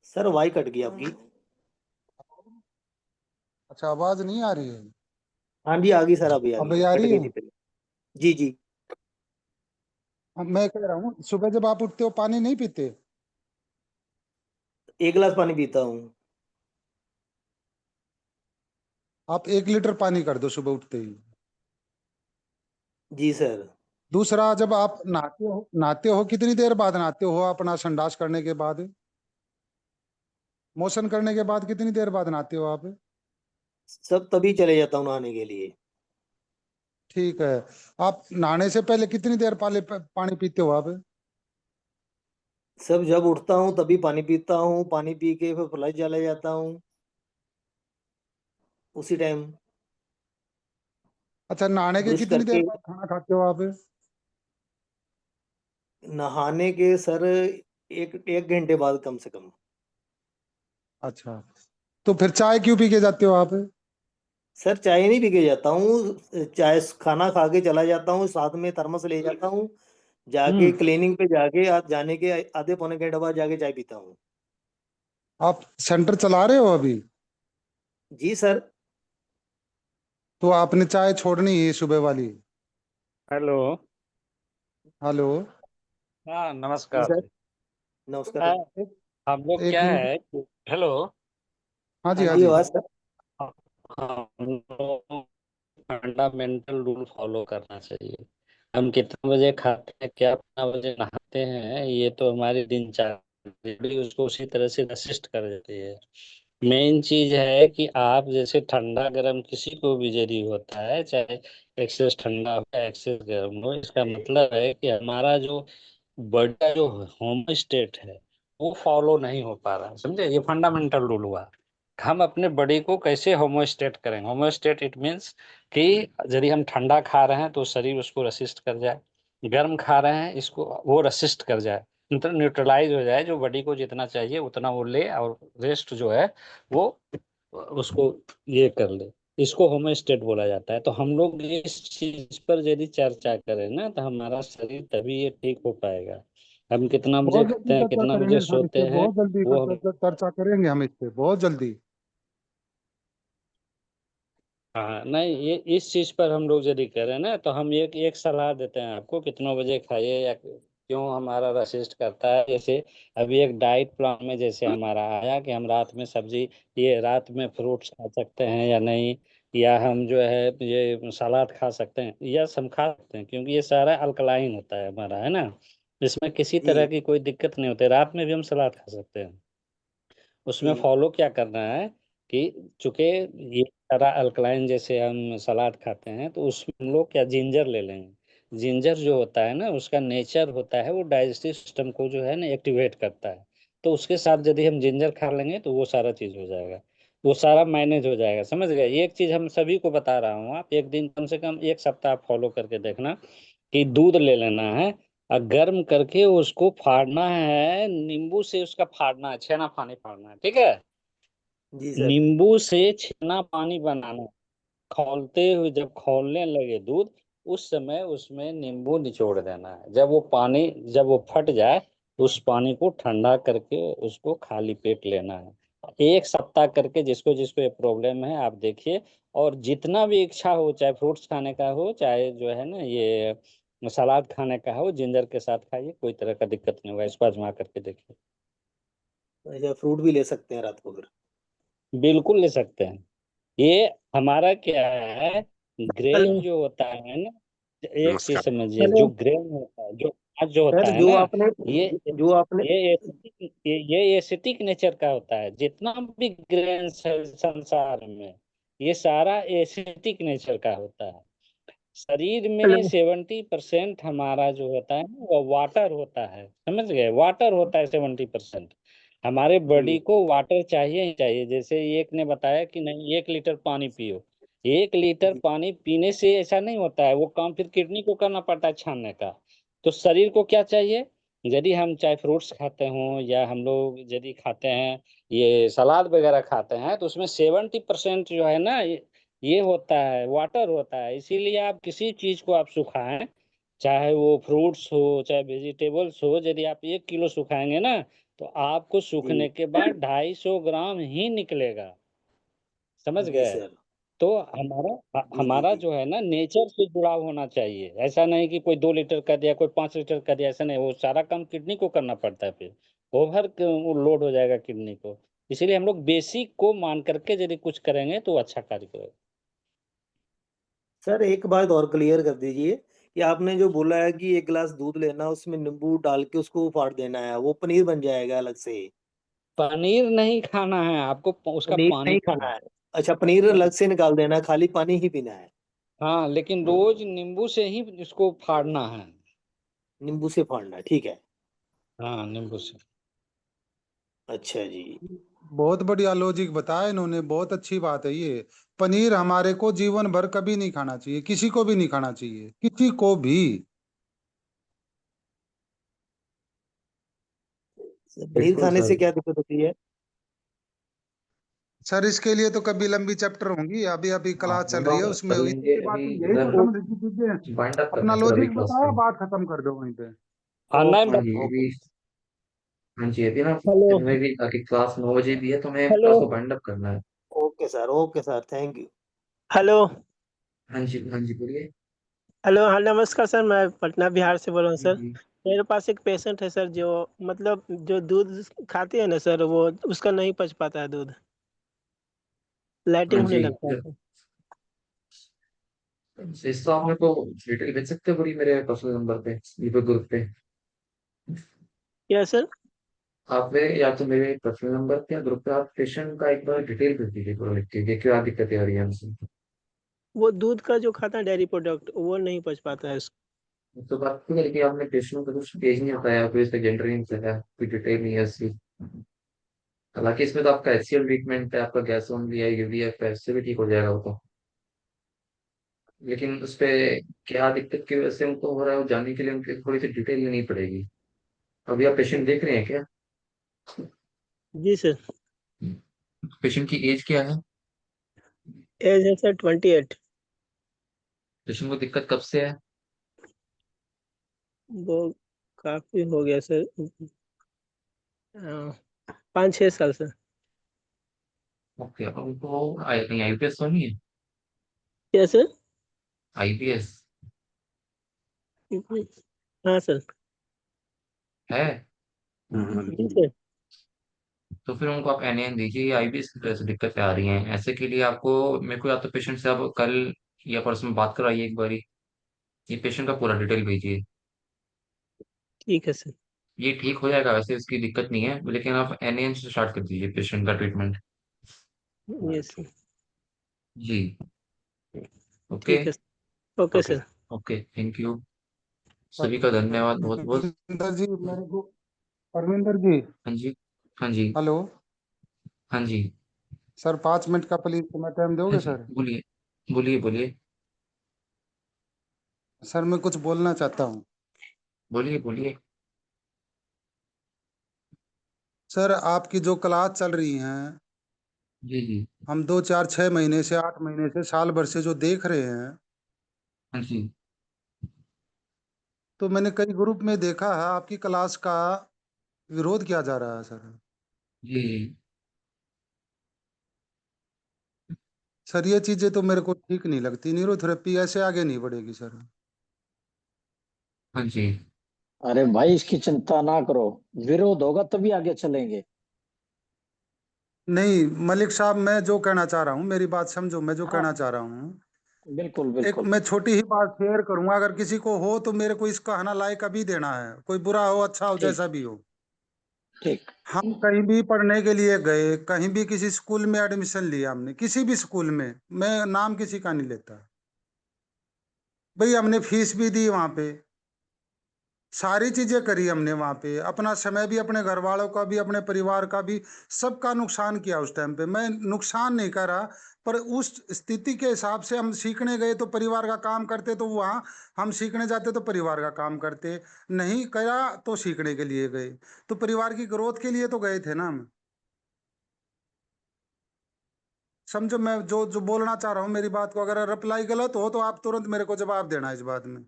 सर वाई कट गई आपकी। अच्छा, आवाज नहीं आ रही है। हाँ जी, आ गई सर, अभी आ अब गई, आ कट रही गई है। थी पहले। जी जी। अब मैं कह रहा हूँ, सुबह जब आप उठते हो पानी नहीं पीते। एक गिलास पानी पीता हूँ। आप 1 लीटर पानी कर दो सुबह उठते ही। जी सर। दूसरा, जब आप नहाते हो कितनी देर बाद नहाते हो, अपना संडास करने के बाद, मोशन करने के बाद कितनी देर बाद नहाते हो आप। सब तभी चले जाता हूँ नहाने के लिए। ठीक है। आप नहाने से पहले कितनी देर पहले पानी पीते हो आप। सब जब उठता हूँ तभी पानी पीता हूँ, पानी पी के फिर फ्लश चले जाता हूँ उसी टाइम। अच्छा, नहाने के ब्रश कितनी देर करके। बाद खाना खाते हो आप। नहाने के सर एक एक घंटे बाद कम से कम। अच्छा, तो फिर चाय क्यों पी के जाते हो आप। सर चाय नहीं पी के जाता हूँ, चाय खाना खा के चला जाता हूँ, साथ में थर्मस ले जाता हूँ। जाके हम्म। क्लीनिंग पे जाके जाने के आधे पौने घंटे बाद जाके चाय पीता हूँ। आप सेंटर चला रहे हो अभी। जी सर। तो आपने चाय छोड़नी है सुबह वाली। हेलो। हेलो। हाँ, जी नमस्कार सर, जी। नमस्कार। हाँ, एक, हम लोग एक क्या मिनट। है हेलो। हाँ जी हाँ हाँ जी, जी। आवाज सर। हम लोग फंडामेंटल रूल फॉलो करना चाहिए। हम कितने बजे खाते हैं, क्या कितना बजे नहाते हैं, ये तो हमारी दिनचर्या भी उसको उसी तरह से असिस्ट कर देती है। मेन चीज है कि आप जैसे ठंडा गर्म किसी को भी यदि होता है, चाहे एक्सेस ठंडा हो या एक्सेस गर्म हो, इसका मतलब है कि हमारा जो बॉडी का जो होम स्टेट है वो फॉलो नहीं हो पा रहा है। समझे, ये फंडामेंटल रूल हुआ। हम अपने बॉडी को कैसे होमोस्टेट करेंगे। होमोस्टेट इट मीन्स कि यदि हम ठंडा खा रहे हैं तो शरीर उसको रेसिस्ट कर जाए, गर्म खा रहे हैं इसको वो रेसिस्ट कर जाए, मतलब न्यूट्रलाइज हो जाए, जो बॉडी को जितना चाहिए उतना वो ले, और रेस्ट जो है वो उसको ये कर ले। इसको होमोस्टेट बोला जाता है। तो हम लोग इस चीज पर यदि चर्चा करें ना तो हमारा शरीर तभी ये ठीक हो पाएगा। हम कितना बजे बहुत खाते जल्दी हैं, चर्चा कितना बजे करेंगे सर, इस सोते पे हैं, बहुत जल्दी वो हम चर्चा करेंगे हम इस पे बहुत जल्दी। हाँ नहीं, ये इस चीज पर हम लोग यदि करें ना तो हम एक एक सलाह देते हैं आपको, कितनों बजे खाइए या क्यों हमारा रेसिस्ट करता है। जैसे अभी एक डाइट प्लान में जैसे हमारा आया कि हम रात में सब्जी, ये रात में फ्रूट्स खा सकते हैं या नहीं, या हम जो है ये सलाद खा सकते हैं, यस हम खा सकते हैं, क्योंकि ये सारा अल्कलाइन होता है हमारा, है ना। इसमें किसी तरह जी की कोई दिक्कत नहीं होती, रात में भी हम सलाद खा सकते हैं। उसमें जी फॉलो क्या करना है कि चूंकि ये सारा अल्कलाइन जैसे हम सलाद खाते हैं तो उसमें हम लोग क्या जिंजर ले लेंगे। जिंजर जो होता है ना, उसका नेचर होता है वो डाइजेस्टिव सिस्टम को जो है ना एक्टिवेट करता है। तो उसके साथ यदि हम जिंजर खा लेंगे तो वो सारा चीज हो जाएगा, वो सारा मैनेज हो जाएगा। समझ गए? एक चीज हम सभी को बता रहा हूँ, आप एक दिन कम से कम एक सप्ताह फॉलो करके देखना कि दूध ले लेना है और गर्म करके उसको फाड़ना है, नींबू से उसका फाड़ना है, छेना पानी फाड़ना है, ठीक है? जी सर। नींबू से छेना पानी बनाना, खौलते हुए जब खौलने लगे दूध, उस समय उसमें नींबू निचोड़ देना है। जब वो पानी, जब वो फट जाए, उस पानी को ठंडा करके उसको खाली पेट लेना है। एक सप्ताह करके जिसको जिसको ये प्रॉब्लम है आप देखिए, और जितना भी इच्छा हो, चाहे फ्रूट्स खाने का हो, चाहे जो है ना ये सलाद खाने का हो, जिंजर के साथ खाइए, कोई तरह का दिक्कत नहीं होगा। इसको आजमा करके देखिए। अच्छा, फ्रूट भी ले सकते हैं रात को फिर? बिल्कुल ले सकते हैं। ये हमारा क्या है, ग्रेन हेलो। जो होता है ना, एक चीज समझिए, हेलो जो ग्रेन होता है, जो अनाज जो होता सर है जो ना, आपने ये जो आपने ये एसिटिक नेचर का होता है। जितना भी ग्रेन्स है संसार में, ये सारा एसिटिक नेचर का होता है। शरीर में हेलो। 70% हमारा जो होता है ना, वो वाटर होता है। समझ गए? वाटर होता है 70%। हमारे जी बॉडी को वाटर चाहिए ही चाहिए। जैसे एक ने बताया कि नहीं 1 लीटर पानी पियो, 1 लीटर जी पानी पीने से ऐसा नहीं होता है, वो काम फिर किडनी को करना पड़ता है छानने का। तो शरीर को क्या चाहिए? यदि हम चाहे फ्रूट्स खाते हों या हम लोग यदि खाते हैं, ये सलाद वगैरह खाते हैं, तो उसमें 70% जो है ना, ये होता है, वाटर होता है। इसीलिए आप किसी चीज को आप सुखाएं, चाहे वो फ्रूट्स हो चाहे वेजिटेबल्स हो, यदि आप 1 किलो सुखाएंगे ना, तो आपको जी सूखने के बाद 250 ग्राम ही निकलेगा। समझ जी गए? सर। तो जी जी हमारा जी। जो है ना, नेचर से जुड़ाव होना चाहिए। ऐसा नहीं कि कोई 2 लीटर कर दिया, कोई 5 लीटर कर दिया, ऐसा नहीं। वो सारा काम किडनी को करना पड़ता है, फिर ओवर लोड हो जाएगा किडनी को। इसीलिए हम लोग बेसिक को मान करके यदि कुछ करेंगे तो अच्छा कार्य करेगा। सर एक बात और क्लियर कर दीजिए कि आपने जो बोला है कि 1 गिलास दूध लेना, उसमें नींबू डाल के उसको फाड़ देना है, वो पनीर बन जाएगा अलग से? पनीर नहीं खाना है आपको, उसका पनीर पानी नहीं पीना खाना है? अच्छा, पनीर है। अलग से निकाल देना है, खाली पानी ही पीना है? हाँ, लेकिन रोज नींबू से ही इसको फाड़ना है। नींबू से फाड़ना है, ठीक है। हाँ, नींबू से। अच्छा जी। बहुत बढ़िया लॉजिक बताया इन्होंने, बहुत अच्छी बात है ये। पनीर हमारे को जीवन भर कभी नहीं खाना चाहिए, किसी को भी नहीं खाना चाहिए, किसी को भी। पनीर बिल्कुल खाने सर। से क्या दिक्कत होती है? सर इसके लिए तो कभी लंबी चैप्टर होंगी, अभी अभी हाँ, क्लास चल वो रही है, हम उसमें कर हुई लेंगे थी बात, अभी यही तो इधर। ओ, समझ की चीजें। वाइंड अप अपना करना है सर अभी लॉजिक क्लास बताया, को। बात खत्म कर दो वहीं पे। हाँ, ओके हाँ जी ओके। अभी। हाँ जी अभी ना हेलो। मैं भी ताकि क्लास 9 बजे भी है तो मैं हेलो। क्लास को वाइंड अप करना है। Okay sir, thank you. Hello. हाँ जी बोलिए। हेलो, हाँ नमस्कार सर, मैं पटना बिहार से बोल रहा हूँ जी सर। जी। मेरे पास एक पेशेंट है सर, जो मतलब जो दूध खाते हैं ना सर, वो उसका नहीं पच पाता है दूध, हाँ लाइटिंग होने जी लगता है सर। इस तो आप मेरे को डिटेल भेज सकते हो पूरी मेरे पर्सनल नंबर पे, ये पे ग्रुप पे। क्या सर? आप मेरे या तो मेरे पर्सनल नंबर पे या ग्रुप पे आप पेशेंट का एक बार डिटेल भेज दीजिए पूरा लिख के, ये क्या दिक्कतें आ रही है हमसे। वो दूध का जो खाता है डेयरी प्रोडक्ट, वो नहीं पच पाता है उसको। तो बात तो है कि आपने पेशेंट को कुछ पेज नहीं होता है, कोई इसका जेंडर नहीं है, कोई डिटेल नहीं है इसकी। हालांकि इसमें तो आपका एचसीएल ट्रीटमेंट है, आपका गैस ओन भी है, यूवीएफ है, इससे भी ठीक हो जाएगा वो तो। लेकिन उस पे क्या दिक्कत की वजह से उनको हो रहा है वो जानने के लिए उनकी थोड़ी सी डिटेल लेनी पड़ेगी। अभी आप पेशेंट देख रहे हैं क्या? जी सर। पेशेंट की एज क्या है? एज है सर 28। पेशेंट को दिक्कत कब से है? वो काफी हो गया सर, 5-6 साल सर। ओके, अब उनको कहीं आईपीएस तो नहीं है? क्या सर? आईपीएस हाँ सर। है? जी सर। तो फिर उनको आप एनएन दीजिए, आईबीएस की तरह से दिक्कतें आ रही हैं ऐसे के लिए आपको, मेरे को या तो पेशेंट से आप कल या परसों में बात कराइए एक बारी, ये पेशेंट का पूरा डिटेल भेजिए। ठीक है सर। ये ठीक हो जाएगा, वैसे इसकी दिक्कत नहीं है, लेकिन आप एनएन से स्टार्ट कर दीजिए पेशेंट का ट्रीटमेंट। ये सर। जी। ओके। ठीक है sir. Okay okay. Sir. Okay thank you. सभी का धन्यवाद बहुत बहुत। परविंदर जी मेरे को, परविंदर जी, हाँ जी। हाँ जी। हेलो हाँ जी। सर, 5 मिनट का प्लीज समय टाइम हाँ दोगे जी, सर? बोलिए बोलिए बोलिए। सर मैं कुछ बोलना चाहता हूँ। बोलिए बोलिए। सर आपकी जो क्लास चल रही हैं, जी जी। हम 2 4 6 महीने से 8 महीने से साल भर से जो देख रहे हैं, हाँ जी। तो मैंने कई ग्रुप में देखा है आपकी क्लास का विरोध किया जा रहा है सर। जी जी। सर ये चीजें तो मेरे को ठीक नहीं लगती, न्यूरोथेरेपी ऐसे आगे नहीं बढ़ेगी सर। हाँ जी। अरे भाई इसकी चिंता ना करो, विरोध होगा तभी आगे चलेंगे। नहीं मलिक साहब, मैं जो कहना चाह रहा हूँ, मेरी बात समझो, मैं जो हाँ कहना चाह रहा हूँ, बिल्कुल एक बिल्कुल। मैं छोटी ही बात शेयर करूंगा, अगर किसी को हो तो मेरे को इसका कहना लायक अभी देना है, कोई बुरा हो अच्छा हो ठीक जैसा भी हो। ठीक। हम कहीं भी पढ़ने के लिए गए, कहीं भी किसी स्कूल में एडमिशन लिया हमने, किसी भी स्कूल में, मैं नाम किसी का नहीं लेता, भाई हमने फीस भी दी वहां पे, सारी चीजें करी हमने वहां पे, अपना समय भी, अपने घर वालों का भी, अपने परिवार का भी, सबका नुकसान किया उस टाइम पे। मैं नुकसान नहीं कर रहा, पर उस स्थिति के हिसाब से हम सीखने गए तो परिवार का काम करते, तो वहाँ हम सीखने जाते तो परिवार का काम करते, नहीं करा तो सीखने के लिए गए, तो परिवार की ग्रोथ के लिए तो गए थे ना हम। समझो मैं जो जो बोलना चाह रहा हूँ, मेरी बात को अगर रिप्लाई गलत हो तो आप तुरंत मेरे को जवाब देना इस बात में।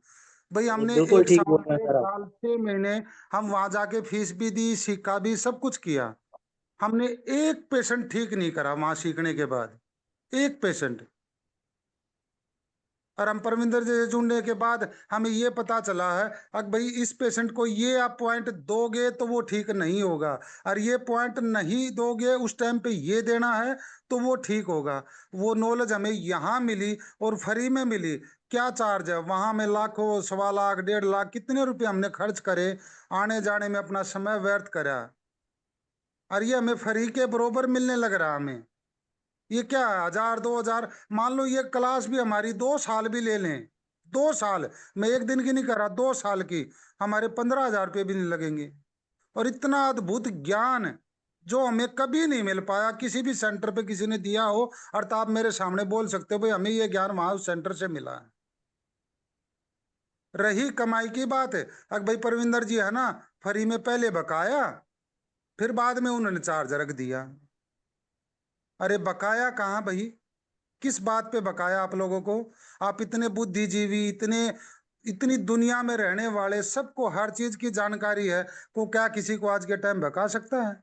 भाई नहीं, हमने बिल्कुल एक ठीक साल बोल रहे हैं डेढ़ सर आप। साल 6 महीने हम वहां जाके फीस भी दी, सीखा भी, सब कुछ किया, हमने एक पेशेंट ठीक नहीं करा वहां सीखने के बाद, एक पेशेंट। और हम परमिंदर जी से जुड़ने के बाद हमें ये पता चला है, अब भाई इस पेशेंट को ये आप पॉइंट दोगे तो वो ठीक नहीं होगा, और ये पॉइंट नहीं दोगे उस टाइम पे ये देना है तो वो ठीक होगा। वो नॉलेज हमें यहाँ मिली और फ्री में मिली। क्या चार्ज है वहां में, लाखों 1.25 लाख 1.5 लाख कितने रुपए हमने खर्च करे, आने जाने में अपना समय व्यर्थ करा, और ये हमें फ्री के बरोबर मिलने लग रहा हमें। ये क्या है, 1,000 2,000, मान लो ये क्लास भी हमारी 2 साल भी ले लें, 2 साल, मैं एक दिन की नहीं कर रहा, 2 साल की, हमारे 15,000 रुपये भी नहीं लगेंगे। और इतना अद्भुत ज्ञान जो हमें कभी नहीं मिल पाया, किसी भी सेंटर पे किसी ने दिया हो, और तो आप मेरे सामने बोल सकते हो भाई हमें ये ज्ञान वहां उस सेंटर से मिला है। रही कमाई की बात है, अगर भाई परविंदर जी है ना, फ्री में पहले बकाया, फिर बाद में उन्होंने चार्ज रख दिया। अरे बकाया कहाँ भाई, किस बात पे बकाया आप लोगों को? आप इतने बुद्धिजीवी, इतने, इतनी दुनिया में रहने वाले, सबको हर चीज की जानकारी है, को क्या किसी को आज के टाइम बका सकता है?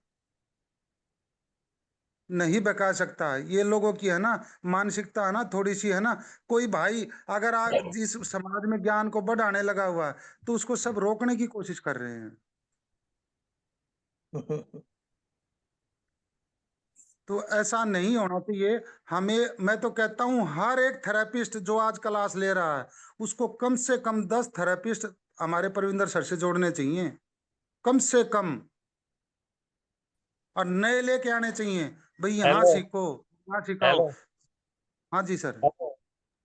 नहीं बका सकता। ये लोगों की है ना मानसिकता, है ना थोड़ी सी, है ना, कोई भाई अगर इस समाज में ज्ञान को बढ़ाने लगा हुआ है तो उसको सब रोकने की कोशिश कर रहे हैं। तो ऐसा नहीं होना चाहिए। हमें, मैं तो कहता हूँ हर एक थेरेपिस्ट जो आज क्लास ले रहा है उसको कम से कम 10 थेरेपिस्ट हमारे परविंदर सर से जोड़ने चाहिए, कम से कम, और नए लेके आने चाहिए, भाई यहाँ हेलो। सीखो, यहाँ सिखाओ। हेलो। हाँ जी सर। हेलो।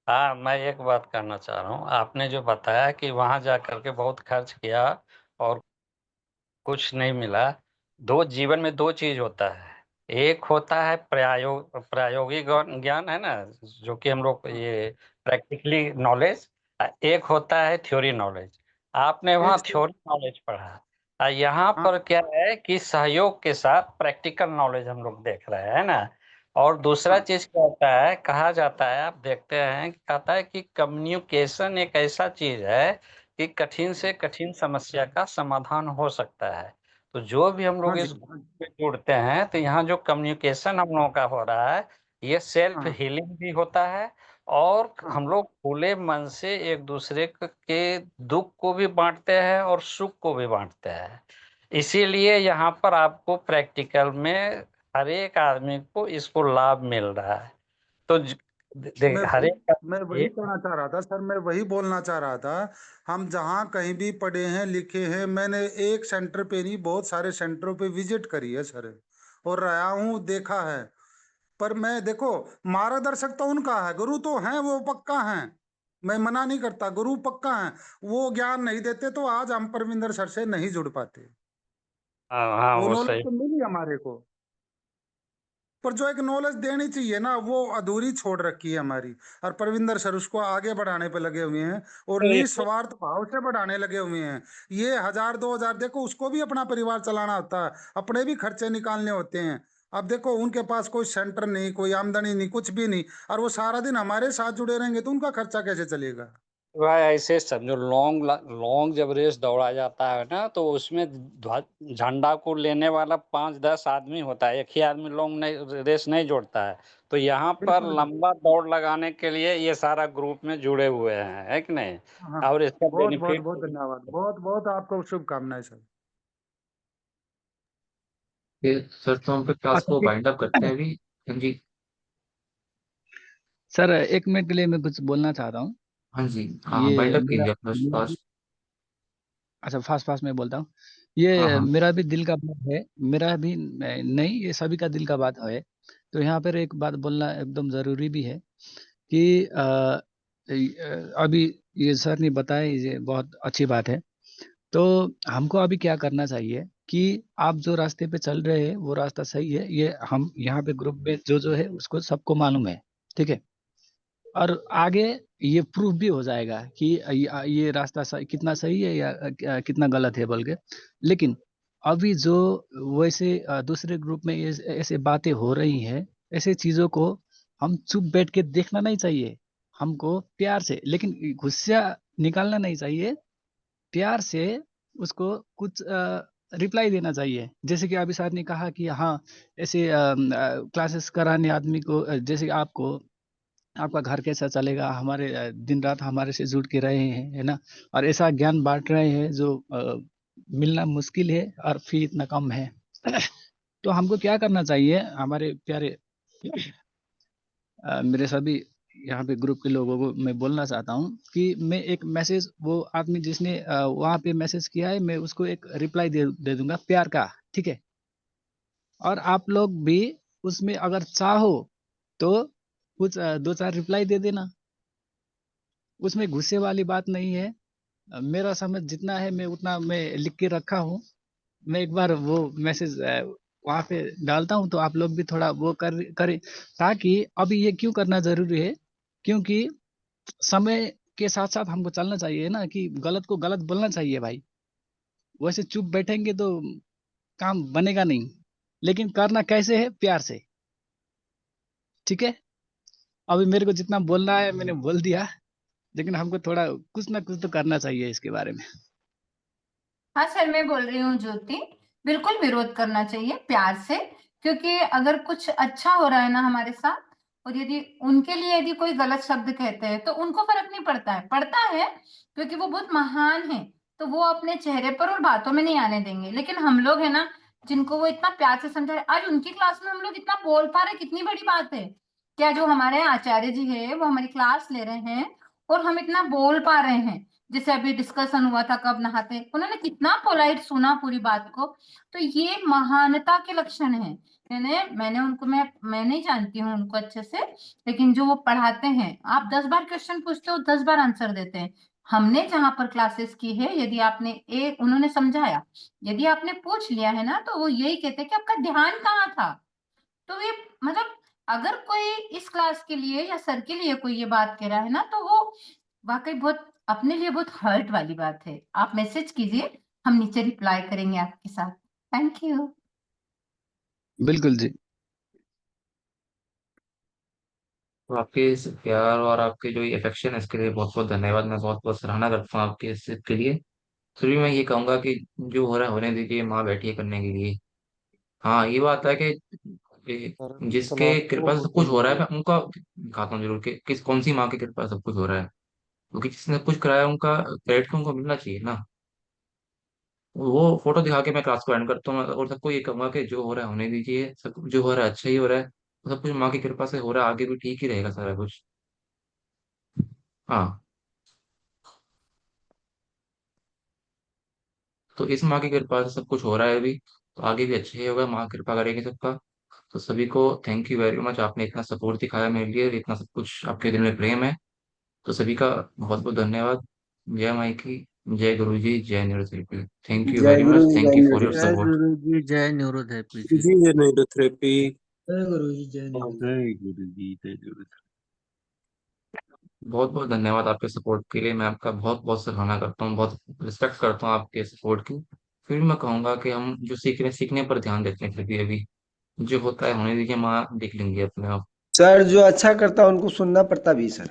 हाँ, मैं एक बात करना चाह रहा हूँ। आपने जो बताया कि वहां जा करके बहुत खर्च किया और कुछ नहीं मिला। दो जीवन में दो चीज होता है। एक होता है प्रायोगिक ज्ञान, है ना, जो कि हम लोग हाँ, ये प्रैक्टिकली नॉलेज। एक होता है थ्योरी नॉलेज। आपने वहाँ एक से, थ्योरी नॉलेज पढ़ा। यहाँ हाँ पर क्या है कि सहयोग के साथ प्रैक्टिकल नॉलेज हम लोग देख रहे हैं, है ना। और दूसरा हाँ चीज क्या होता है, कहा जाता है, आप देखते हैं, कहता है कि कम्युनिकेशन एक ऐसा चीज है कि कठिन से कठिन समस्या का समाधान हो सकता है। तो जो भी हम हाँ लोग जी, इस ग्रुप में जुड़ते हैं तो यहाँ जो कम्युनिकेशन हम लोगों का हो रहा है, ये सेल्फ हाँ हीलिंग भी होता है। और हाँ हम लोग खुले मन से एक दूसरे के दुख को भी बांटते हैं और सुख को भी बांटते हैं। इसीलिए यहाँ पर आपको प्रैक्टिकल में हर एक आदमी को इसको लाभ मिल रहा है। तो मैं हर वही एक मैं वही कहना चाह रहा था सर, मैं वही बोलना चाह रहा था। हम जहाँ कहीं भी पढ़े हैं लिखे हैं, मैंने एक सेंटर पे नहीं बहुत सारे सेंटरों पे विजिट करी है सर, और रहा हूँ, देखा है। पर मैं देखो, मार्गदर्शक तो उनका है, गुरु तो हैं वो पक्का हैं, मैं मना नहीं करता, गुरु पक्का है। वो ज्ञान नहीं देते तो आज हम परविंदर सर से नहीं जुड़ पाते। हाँ हाँ, वो वो नॉलेज सही। तो मिली हमारे को, पर जो एक नॉलेज देनी चाहिए ना, वो अधूरी छोड़ रखी है हमारी। और परविंदर सर उसको आगे बढ़ाने पे लगे हुए हैं, और तो इसमें निस्वार्थ भाव से बढ़ाने लगे हुए हैं। ये 1000 2000, देखो उसको भी अपना परिवार चलाना होता है, अपने भी खर्चे निकालने होते हैं। अब देखो उनके पास कोई सेंटर नहीं, कोई आमदनी नहीं, कुछ भी नहीं, और वो सारा दिन हमारे साथ जुड़े रहेंगे तो उनका खर्चा कैसे चलेगा? भाई ऐसे समझो, लॉन्ग लॉन्ग जब रेस दौड़ा जाता है ना, तो उसमें झंडा को लेने वाला 5-10 आदमी होता है, एक ही आदमी लॉन्ग नहीं रेस नहीं जोड़ता है। तो यहाँ पर बिल्कुल बिल्कुल। लंबा दौड़ लगाने के लिए ये सारा ग्रुप में जुड़े हुए हैं, है कि नहीं? हाँ, और इसका बहुत बहुत बेनिफिट। बहुत धन्यवाद, बहुत बहुत आपको शुभकामनाएं सर। फिर सर तो हम फिर क्लास अच्छा को ठीक। बाइंड अप करते हैं अभी। हाँ जी। सर 1 मिनट के लिए मैं कुछ बोलना चाहता हूँ। हाँ जी, हाँ हाँ, बाइंड ये अप मेरा कीजिए अपना मेरा भी, फास्ट। अच्छा फास्ट फास्ट में बोलता हूँ। हाँ ये हाँ। मेरा भी दिल का बात है, मेरा भी नहीं, ये सभी का दिल का बात है। तो यहाँ पर एक बात बोलना एकदम जरूरी भी है कि अभी ये सर ने बताया, ये बहुत अच्छी बात है। तो हमको अभी क्या करना चाहिए कि आप जो रास्ते पे चल रहे हैं वो रास्ता सही है, ये हम यहाँ पे ग्रुप में जो जो है उसको सबको मालूम है, ठीक है। और आगे ये प्रूफ भी हो जाएगा कि ये रास्ता कितना सही है या कितना गलत है बोल के। लेकिन अभी जो वैसे दूसरे ग्रुप में ये ऐसे बातें हो रही हैं, ऐसे चीजों को हम चुप बैठ के देखना नहीं चाहिए। हमको प्यार से, लेकिन गुस्सा निकालना नहीं चाहिए, प्यार से उसको कुछ रिप्लाई देना चाहिए। जैसे कि अभी सर ने कहा कि हाँ, ऐसे क्लासेस कराने आदमी को, जैसे आपको आपका घर कैसा चलेगा, हमारे दिन रात हमारे से जुड़ के रहे हैं, है ना। और ऐसा ज्ञान बांट रहे हैं जो मिलना मुश्किल है और फी इतना कम है। तो हमको क्या करना चाहिए, हमारे प्यारे मेरे सभी यहाँ पे ग्रुप के लोगों को मैं बोलना चाहता हूँ कि मैं एक मैसेज, वो आदमी जिसने वहाँ पे मैसेज किया है, मैं उसको एक रिप्लाई दे दूंगा प्यार का, ठीक है। और आप लोग भी उसमें अगर चाहो तो कुछ 2-4 रिप्लाई दे देना। उसमें गुस्से वाली बात नहीं है। मेरा समझ जितना है मैं उतना मैं लिख के रखा हूँ। मैं एक बार वो मैसेज वहाँ पे डालता हूँ, तो आप लोग भी थोड़ा वो कर करें, ताकि अभी ये क्यों करना जरूरी है, क्योंकि समय के साथ साथ हमको चलना चाहिए ना, कि गलत को गलत बोलना चाहिए भाई। वैसे चुप बैठेंगे तो काम बनेगा नहीं। लेकिन करना कैसे है, प्यार से, ठीक है। अभी मेरे को जितना बोलना है मैंने बोल दिया, लेकिन हमको थोड़ा कुछ ना कुछ तो करना चाहिए इसके बारे में। हाँ सर, मैं बोल रही हूँ ज्योति। बिल्कुल विरोध करना चाहिए प्यार से, क्योंकि अगर कुछ अच्छा हो रहा है ना हमारे साथ, और यदि उनके लिए यदि कोई गलत शब्द कहते हैं तो उनको फर्क नहीं पड़ता है, पड़ता है क्योंकि वो बहुत महान है। तो वो अपने चेहरे पर और बातों में नहीं आने देंगे। लेकिन हम लोग है ना, जिनको वो इतना प्यार से समझा रहे, आज उनकी क्लास में हम लोग इतना बोल पा रहे, कितनी बड़ी बात है। क्या जो हमारे आचार्य जी है वो हमारी क्लास ले रहे हैं और हम इतना बोल पा रहे हैं। जैसे अभी डिस्कशन हुआ था कब नहाते, उन्होंने कितना पोलाइट सुना पूरी बात को। तो ये महानता के लक्षण है। मैंने उनको, मैं नहीं जानती हूँ उनको अच्छे से, लेकिन जो वो पढ़ाते हैं, आप 10 बार क्वेश्चन पूछते हो, 10 बार आंसर देते हैं। हमने जहां पर क्लासेस की है, यदि आपने एक उन्होंने समझाया, यदि आपने पूछ लिया है ना, तो वो यही कहते हैं कि आपका ध्यान कहाँ था। तो ये मतलब, अगर कोई इस क्लास के लिए या सर के लिए कोई ये बात कह रहा है ना, तो वो वाकई बहुत अपने लिए बहुत हर्ट वाली बात है। आप मैसेज कीजिए, हम नीचे रिप्लाई करेंगे आपके साथ। Thank you. बिल्कुल जी। तो आपके इस प्यार और आपके जो ये अफेक्शन है इसके लिए बहुत बहुत धन्यवाद। मैं बहुत बहुत सराहना करता हूँ आपके इस के लिए। फिर भी मैं ये कहूंगा कि जो हो रहा है होने दीजिए, माँ बैठी है करने के लिए। हाँ, ये बात है कि सर जिसके समाप्त कृपा से सब कुछ हो रहा है, हम्म। मैं उनका दिखाता हूँ जरूर कि किस कौन सी माँ की कृपा से सब कुछ हो रहा है। क्योंकि जिसने सब कुछ कराया उनका क्रेडिट तो उनको मिलना चाहिए ना। वो फोटो दिखा के मैं क्लास को एंड करता हूँ और सबको ये कहूंगा कि जो हो रहा है होने दीजिए, सब जो हो रहा है अच्छा ही हो रहा है। सब कुछ माँ की कृपा से हो रहा है, आगे भी ठीक ही रहेगा सारा कुछ। हाँ। तो इस माँ की कृपा से सब कुछ हो रहा है अभी, तो आगे भी अच्छे ही होगा, माँ कृपा करेगी सबका। तो सभी को थैंक यू वेरी मच, आपने इतना सपोर्ट दिखाया मेरे लिए, इतना सब कुछ आपके दिल में प्रेम है। तो सभी का बहुत बहुत धन्यवाद। जय माई की, जय गुरु जी, जय न्यूरोथेरेपी। थैंक यू जय वेरी गुरु मच, जी, थैंक जय यू फॉर योर न्यूरोथेरेपी। जय सपोर्ट। गुरु जी, जय न्यूरोथेरेपी जी। जी ये न्यूरोथेरेपी। जय गुरु जी, जय न्यूरोथेरेपी। जय गुरु जी, जय गुरु। बहुत बहुत धन्यवाद आपके सपोर्ट के लिए। मैं आपका बहुत बहुत सराहना करता हूँ, बहुत रिस्पेक्ट करता हूँ आपके सपोर्ट की। फिर भी मैं कहूंगा कि हम जो सीखने पर ध्यान देते हैं, फिर भी अभी जो होता है होने दीजिए, माँ देख लेंगे अपने आप। सर जो अच्छा करता है उनको सुनना पड़ता भी सर।